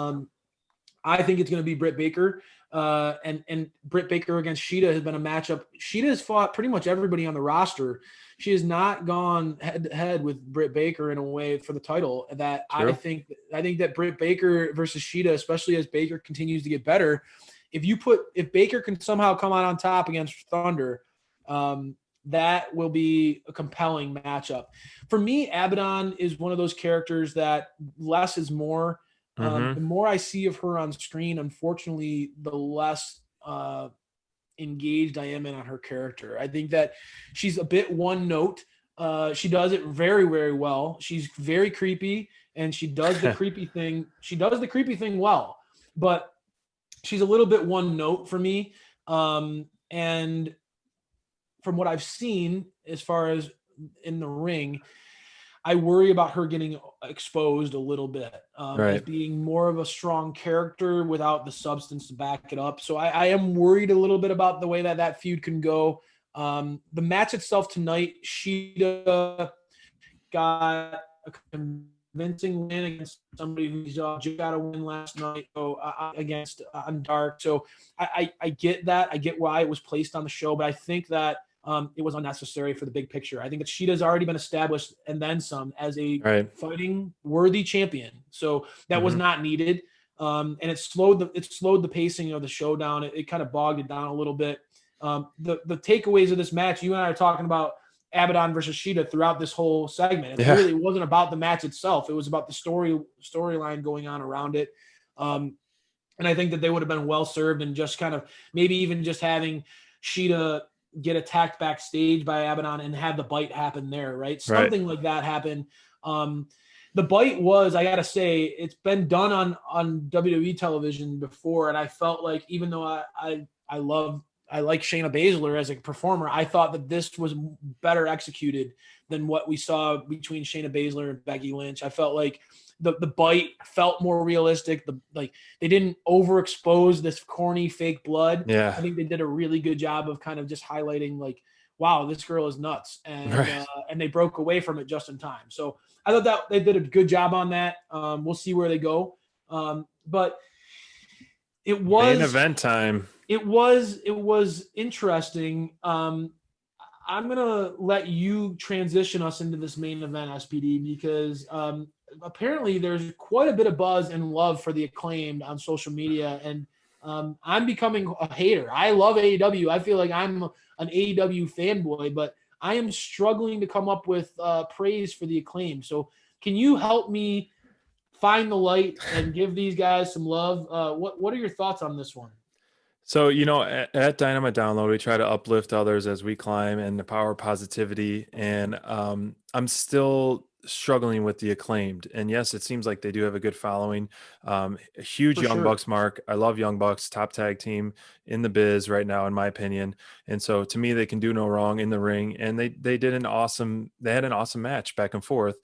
I think it's going to be Britt Baker. And Britt Baker against Sheeta has been a matchup. Sheeta has fought pretty much everybody on the roster. She has not gone head to head with Britt Baker in a way for the title that True. I think that Britt Baker versus Sheeta, especially as Baker continues to get better, if Baker can somehow come out on top against Thunder, that will be a compelling matchup. For me, Abaddon is one of those characters that less is more. The more I see of her on screen, unfortunately, the less engaged I am in on her character. I think that she's a bit one note. She does it very, very well. She's very creepy, and she does the creepy thing. She does the creepy thing well, but she's a little bit one note for me. And from what I've seen, as far as in the ring, I worry about her getting exposed a little bit as being more of a strong character without the substance to back it up. So I am worried a little bit about the way that feud can go. The match itself tonight, Sheeta got a convincing win against somebody who's just got a win last night against on Dark. So I get that. I get why it was placed on the show, but I think that it was unnecessary for the big picture. I think that Sheeta's already been established and then some as a fighting worthy champion. So that was not needed. And it slowed the pacing of the show down. It kind of bogged it down a little bit. The takeaways of this match, you and I are talking about Abaddon versus Sheeta throughout this whole segment. It really wasn't about the match itself. It was about the storyline going on around it. And I think that they would have been well served and just kind of maybe even just having Sheeta get attacked backstage by Abaddon and have the bite happen there, right? Something like that happen. The bite was, I gotta say, it's been done on WWE television before, and I felt like even though I like Shayna Baszler as a performer, I thought that this was better executed than what we saw between Shayna Baszler and Becky Lynch. I felt like the bite felt more realistic. They didn't overexpose this corny fake blood. Yeah. I think they did a really good job of kind of just highlighting like, wow, this girl is nuts. And and they broke away from it just in time. So I thought that they did a good job on that. We'll see where they go. But it was main event time. It was interesting. I'm gonna let you transition us into this main event, SPD, because apparently there's quite a bit of buzz and love for the Acclaimed on social media, and I'm becoming a hater. I love AEW. I feel like I'm an AEW fanboy, but I am struggling to come up with praise for the Acclaimed. So can you help me find the light and give these guys some love? What are your thoughts on this one? So, at Dynamite Download, we try to uplift others as we climb and the power of positivity. And I'm still struggling with the Acclaimed. And yes, it seems like they do have a good following. A huge Young Bucks mark. I love Young Bucks, top tag team in the biz right now, in my opinion. And so to me, they can do no wrong in the ring. And they had an awesome match back and forth.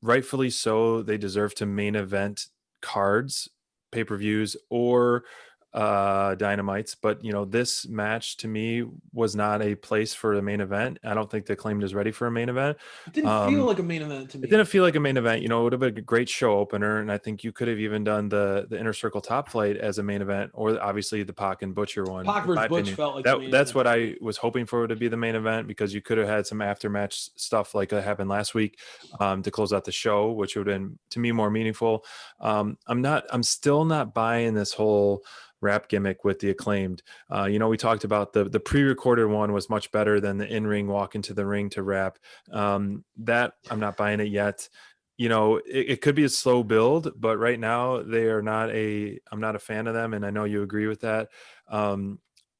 Rightfully so. They deserve to main event cards, pay-per-views, or Dynamites, but this match to me was not a place for a main event. I don't think the Acclaimed is ready for a main event. It didn't feel like a main event to me. It didn't feel like a main event. It would have been a great show opener, and I think you could have even done the Inner Circle Top Flight as a main event, or obviously the Pac and Butcher one. Pac versus Butch felt like that's what I was hoping for to be the main event, because you could have had some after-match stuff like that happened last week to close out the show, which would have been to me more meaningful. I'm still not buying this whole rap gimmick with the Acclaimed. We talked about the pre-recorded one was much better than the in-ring walk into the ring to rap. That I'm not buying it yet. It could be a slow build, but right now I'm not a fan of them, and I know you agree with that.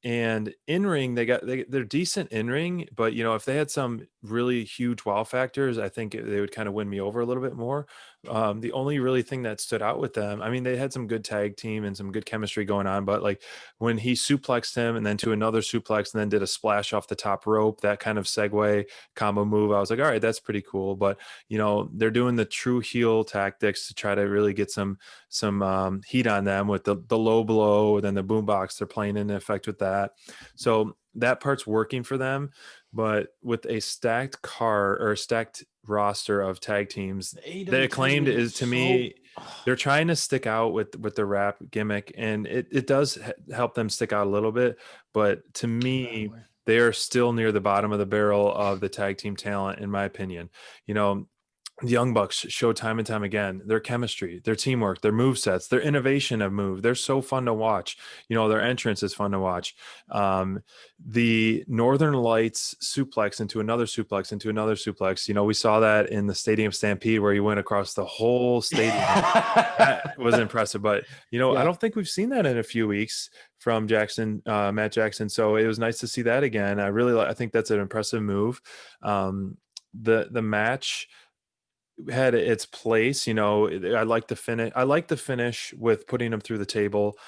And in ring, they're decent in ring, but if they had some really huge wow factors, I think they would kind of win me over a little bit more. The only really thing that stood out with them, I mean, they had some good tag team and some good chemistry going on, but like when he suplexed him and then to another suplex and then did a splash off the top rope, that kind of segue combo move, I was like, all right, that's pretty cool. But they're doing the true heel tactics to try to really get some heat on them with the low blow, and then the boombox, they're playing in effect with that. So that part's working for them. But with a stacked roster of tag teams, the Acclaimed is, to me, they're trying to stick out with the rap gimmick, and it does help them stick out a little bit. But to me, they are still near the bottom of the barrel of the tag team talent, in my opinion. The Young Bucks show time and time again their chemistry, their teamwork, their move sets, their innovation of move. They're so fun to watch. Their entrance is fun to watch. The Northern Lights suplex into another suplex. We saw that in the Stadium Stampede where he went across the whole stadium. That was impressive. But, I don't think we've seen that in a few weeks from Matt Jackson. So it was nice to see that again. I think that's an impressive move. The match had its place. I like the finish with putting them through the table,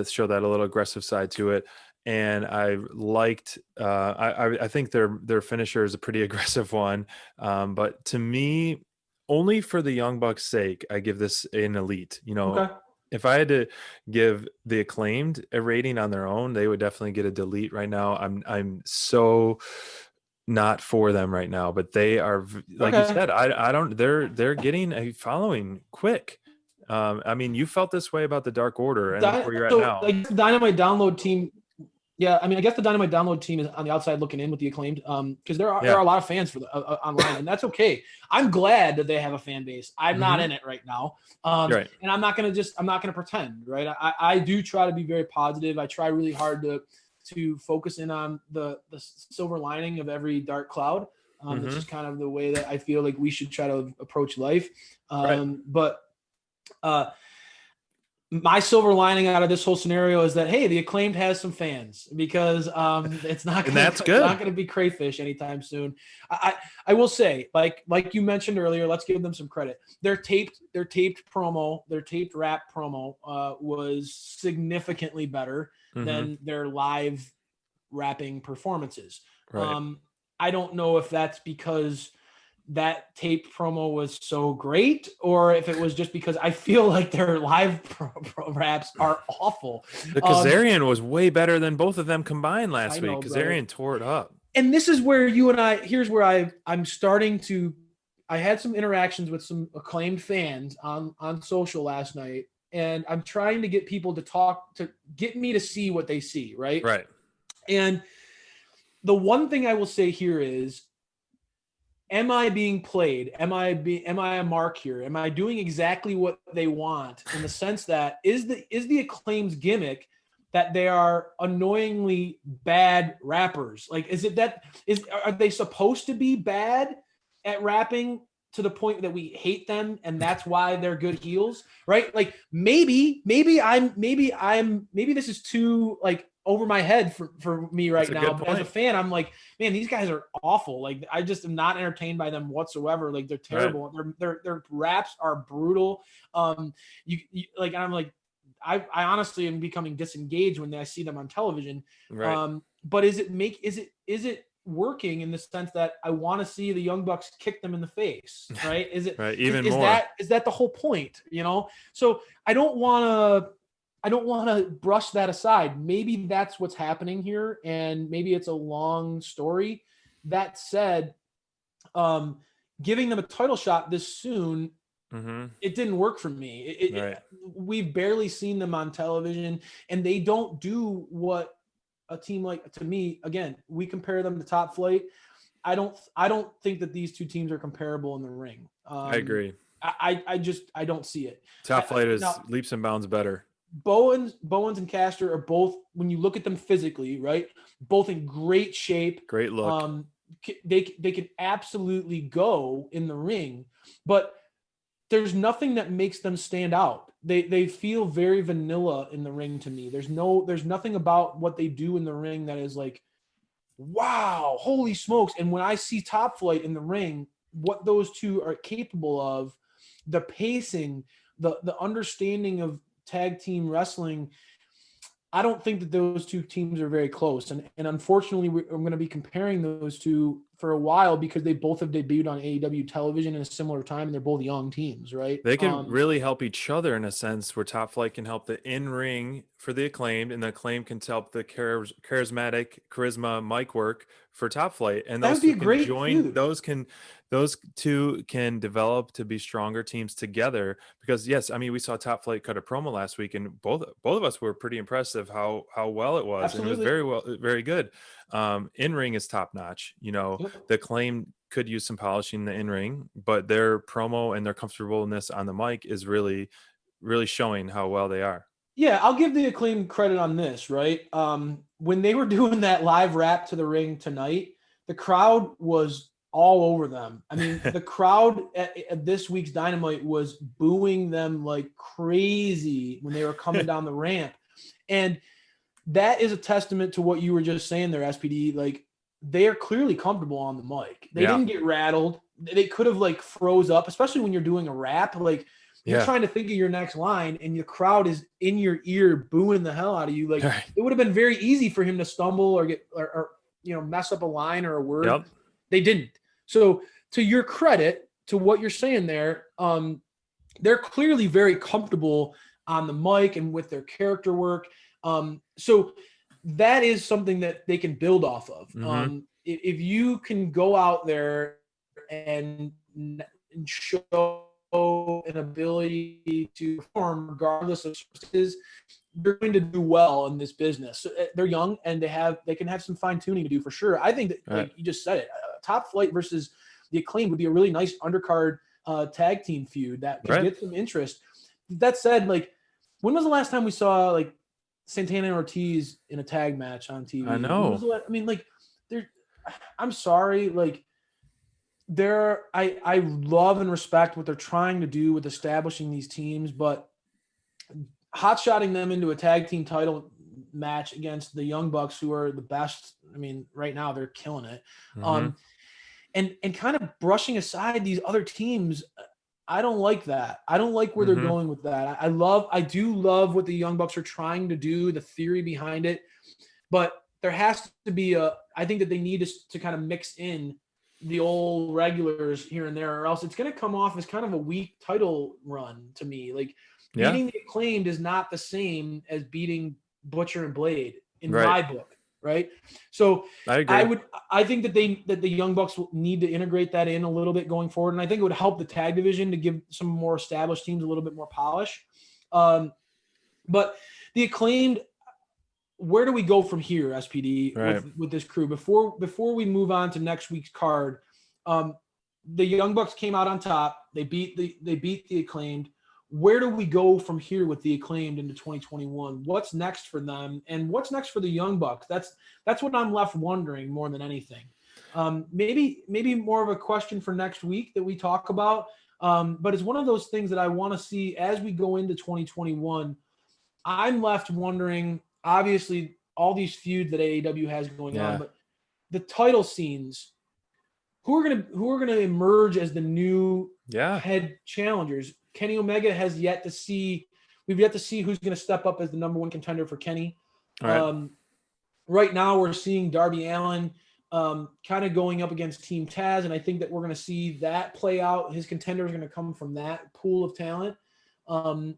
show that a little aggressive side to it. And I liked I think their finisher is a pretty aggressive one, but to me, only for the Young Bucks sake, I give this an elite. Okay. If I had to give the Acclaimed a rating on their own, they would definitely get a delete right now. I'm so not for them right now, but they are, like you Okay. said, I don't, they're getting a following quick. I mean, you felt this way about the Dark Order, and look where you're at So now. like the Dynamite download team. Yeah, I mean, I guess the Dynamite download team is on the outside looking in with the Acclaimed, because there are a lot of fans for the online, and that's okay. I'm glad that they have a fan base. I'm not in it right now, Right. and I'm not gonna pretend, right? I do try to be very positive. I try really hard to focus in on the silver lining of every dark cloud. It's just kind of the way that I feel like we should try to approach life. But my silver lining out of this whole scenario is that, hey, the Acclaimed has some fans, because it's not going to be crayfish anytime soon. I will say, like you mentioned earlier, let's give them some credit. Their taped rap promo was significantly better than their live rapping performances. Right. I don't know if that's because that tape promo was so great, or if it was just because I feel like their live raps are awful. The Kazarian was way better than both of them combined last week. Kazarian tore it up. And this is where here's where I'm starting to, I had some interactions with some Acclaimed fans on social last night, and I'm trying to get people to get me to see what they see. Right. Right. And the one thing I will say here is, am I being played? Am I a mark here? Am I doing exactly what they want, in the sense that is the Acclaim's gimmick that they are annoyingly bad rappers? Like, are they supposed to be bad at rapping to the point that we hate them, and that's why they're good heels, right? Like maybe this is too like over my head for me right now. But as a fan, I'm like, man, these guys are awful. Like, I just am not entertained by them whatsoever. Like, they're terrible. Right. Their raps are brutal. You like, I'm like, I honestly am becoming disengaged when I see them on television. Right. But is it working in the sense that I want to see the Young Bucks kick them in the face, right? Is it right? Even is more. Is that the whole point? So I don't want to brush that aside. Maybe that's what's happening here, and maybe it's a long story. That said, giving them a title shot this soon, it didn't work for me. We've barely seen them on television, and they don't do what a team like, to me, again, we compare them to Top Flight. I don't think that these two teams are comparable in the ring. I agree. I don't see it. Top Flight is leaps and bounds better. Bowens and Caster are both, when you look at them physically, right, both in great shape. Great look. They can absolutely go in the ring, but there's nothing that makes them stand out. They feel very vanilla in the ring to me. There's nothing about what they do in the ring that is like, wow, holy smokes. And when I see Top Flight in the ring, what those two are capable of, the pacing, the understanding of tag team wrestling, I don't think that those two teams are very close. And unfortunately, I'm going to be comparing those two for a while, because they both have debuted on AEW television in a similar time, and they're both young teams, right? They can really help each other in a sense, where Top Flight can help the in-ring for the Acclaimed, and the Acclaimed can help the charismatic charisma mic work for Top Flight. And that would be a great feud. Those two can develop to be stronger teams together, because yes, I mean, we saw Top Flight cut a promo last week, and both of us were pretty impressed of how well it was. Absolutely. And it was very good. In-ring is top notch. The Acclaim could use some polishing in the in-ring, but their promo and their comfortableness on the mic is really, really showing how well they are. Yeah, I'll give the Acclaim credit on this, right? When they were doing that live rap to the ring tonight, the crowd was all over them. I mean, the crowd at this week's Dynamite was booing them like crazy when they were coming down the ramp. And that is a testament to what you were just saying there, SPD. Like, they are clearly comfortable on the mic. They didn't get rattled. They could have like froze up, especially when you're doing a rap. Like, you're trying to think of your next line, and the crowd is in your ear booing the hell out of you. Like, it would have been very easy for him to stumble or get or mess up a line or a word. Yep. They didn't. So to your credit, to what you're saying there, they're clearly very comfortable on the mic and with their character work. So that is something that they can build off of. if you can go out there and show an ability to perform regardless of circumstances, you're going to do well in this business. So they're young and they can have some fine tuning to do for sure. I think that, like you just said it, Top Flight versus the Acclaim would be a really nice undercard tag team feud that could get some interest. That said, like, when was the last time we saw like Santana and Ortiz in a tag match on TV? I know. I mean, like, I'm sorry, like, I love and respect what they're trying to do with establishing these teams, but hot-shotting them into a tag team title match against the Young Bucks, who are the best. I mean, right now they're killing it. And kind of brushing aside these other teams, I don't like that. I don't like where they're going with that. I do love what the Young Bucks are trying to do, the theory behind it, but there has to be I think that they need to kind of mix in the old regulars here and there, or else it's going to come off as kind of a weak title run to me. Like, beating the Acclaimed is not the same as beating Butcher and Blade in my book, right? So I think that the Young Bucks will need to integrate that in a little bit going forward, and I think it would help the tag division to give some more established teams a little bit more polish. But the Acclaimed, where do we go from here, SPD, with this crew? Before we move on to next week's card, the Young Bucks came out on top. They beat the Acclaimed. Where do we go from here with the Acclaimed into 2021? What's next for them, and what's next for the Young Bucks? That's what I'm left wondering more than anything. Maybe more of a question for next week that we talk about. But it's one of those things that I want to see as we go into 2021. I'm left wondering, obviously, all these feuds that AEW has going on, but the title scenes, who are gonna emerge as the new head challengers? Kenny Omega we've yet to see who's going to step up as the number one contender for Kenny. Right now we're seeing Darby Allin kind of going up against Team Taz, and I think that we're going to see that play out. His contender is going to come from that pool of talent. And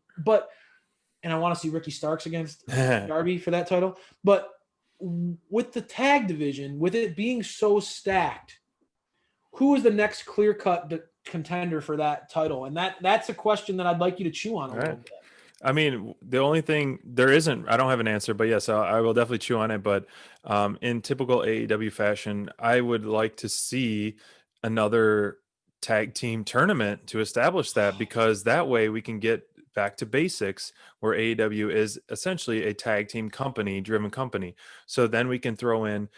I want to see Ricky Starks against Darby for that title. But with the tag division, with it being so stacked, who is the next clear-cut contender for that title? And that's a question that I'd like you to chew on a little bit. I mean, the only thing I don't have an answer, but yes, I will definitely chew on it. But in typical AEW fashion, I would like to see another tag team tournament to establish that, because that way we can get back to basics, where AEW is essentially a tag team driven company. So then we can throw in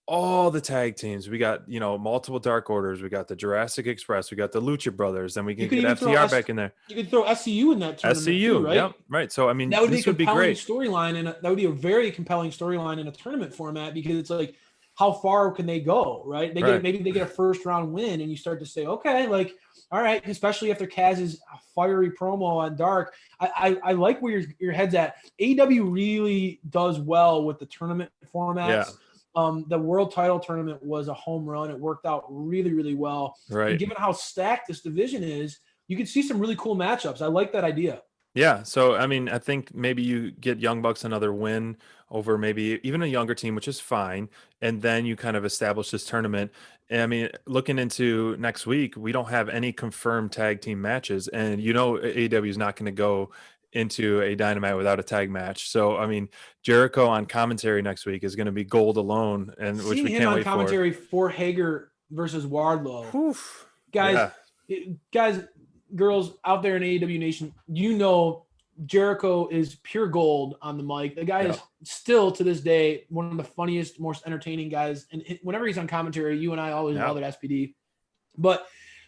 all the tag teams. We got, multiple Dark Orders. We got the Jurassic Express. We got the Lucha Brothers. Then we can get FTR back in there. You could throw SCU in that tournament too, right? Yep, right. So I mean, that would be a compelling great storyline, and that would be a very compelling storyline in a tournament format, because it's like, how far can they go, right? Maybe they get a first round win, and you start to say, okay, like, all right, especially after Kaz's fiery promo on Dark. I like where your head's at. AEW really does well with the tournament formats. Yeah. The world title tournament was a home run. It worked out really, really well. Right. And given how stacked this division is, you could see some really cool matchups. I like that idea. Yeah. So, I mean, I think maybe you get Young Bucks another win over maybe even a younger team, which is fine. And then you kind of establish this tournament. And I mean, looking into next week, we don't have any confirmed tag team matches. And AEW is not going to go into a Dynamite without a tag match. So, I mean, Jericho on commentary next week is going to be gold alone, and which we can't wait for. Commentary for Hager versus Wardlow. Oof. Guys, girls out there in AEW Nation, Jericho is pure gold on the mic. The guy is still, to this day, one of the funniest, most entertaining guys. And whenever he's on commentary, you and I always love it, SPD. But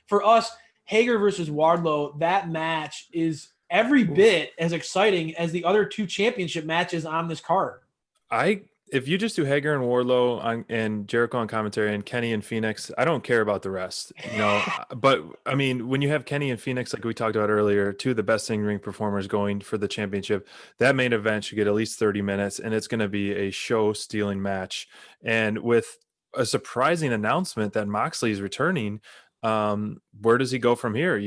for us, Hager versus Wardlow, that match is every bit as exciting as the other two championship matches on this card. If you just do Hager and Wardlow and Jericho on commentary and Kenny and Phoenix, I don't care about the rest, But I mean, when you have Kenny and Phoenix, like we talked about earlier, two of the best in-ring performers going for the championship, that main event should get at least 30 minutes, and it's going to be a show-stealing match. And with a surprising announcement that Moxley is returning, where does he go from here?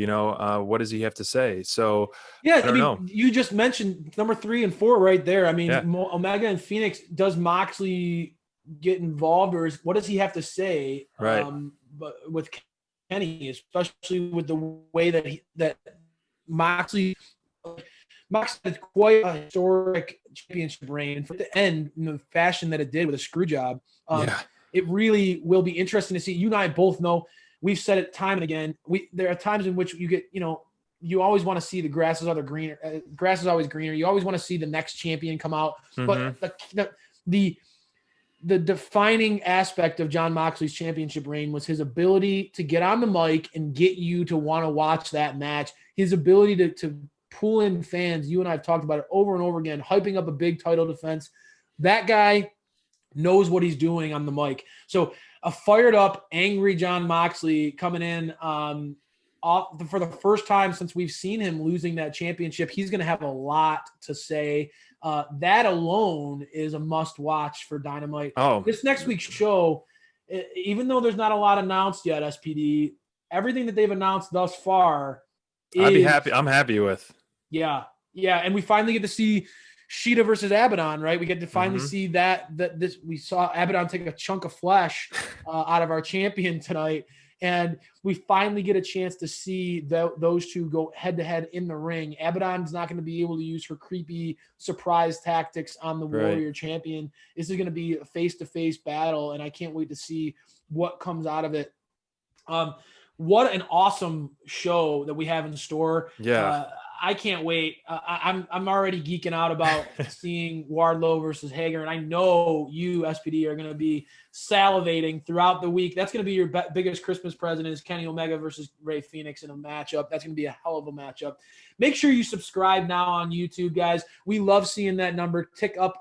What does he have to say? So I don't know. You just mentioned number 3 and 4 right there. I mean, Omega and Phoenix. Does Moxley get involved, or what does he have to say? Right. But with Kenny, especially with the way that Moxley had quite a historic championship reign, and for it to end in the fashion that it did with a screw job. It really will be interesting to see. You and I both know, we've said it time and again. There are times in which you get, you always want to see the grass is always greener. Grass is always greener. You always want to see the next champion come out. But the defining aspect of Jon Moxley's championship reign was his ability to get on the mic and get you to want to watch that match. His ability to pull in fans. You and I have talked about it over and over again, hyping up a big title defense. That guy knows what he's doing on the mic. So a fired up, angry Jon Moxley coming in for the first time since we've seen him losing that championship. He's going to have a lot to say. That alone is a must watch for Dynamite. This next week's show, even though there's not a lot announced yet, SPD, everything that they've announced thus far I'd be happy. I'm happy with. Yeah. And we finally get to see Sheeta versus Abaddon, right? We get to finally see that we saw Abaddon take a chunk of flesh out of our champion tonight, and we finally get a chance to see those two go head to head in the ring. Abaddon's not going to be able to use her creepy surprise tactics on the Warrior champion. This is going to be a face-to-face battle, and I can't wait to see what comes out of it. What an awesome show that we have in store. Yeah. I can't wait. I'm already geeking out about seeing Wardlow versus Hager, and I know you, SPD, are going to be salivating throughout the week. That's going to be your biggest Christmas present, is Kenny Omega versus Rey Fenix in a matchup. That's going to be a hell of a matchup. Make sure you subscribe now on YouTube, guys. We love seeing that number tick up.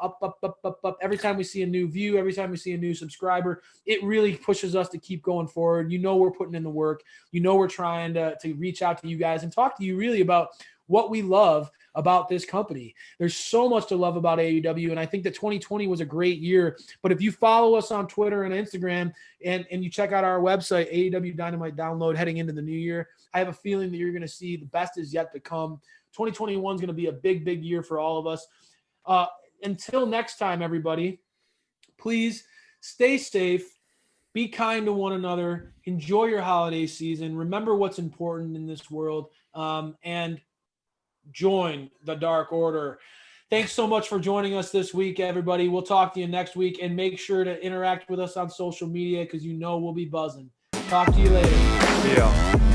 Every time we see a new view, every time we see a new subscriber, it really pushes us to keep going forward. We're putting in the work. We're trying to reach out to you guys and talk to you really about what we love about this company. There's so much to love about AEW, and I think that 2020 was a great year. But if you follow us on Twitter and Instagram and you check out our website, AEW Dynamite Download, heading into the new year, I have a feeling that you're going to see the best is yet to come. 2021 is going to be a big, big year for all of us. Until next time, everybody, please stay safe, be kind to one another, enjoy your holiday season, remember what's important in this world, and join the Dark Order. Thanks so much for joining us this week, everybody. We'll talk to you next week, and make sure to interact with us on social media, because we'll be buzzing. Talk to you later. Yeah.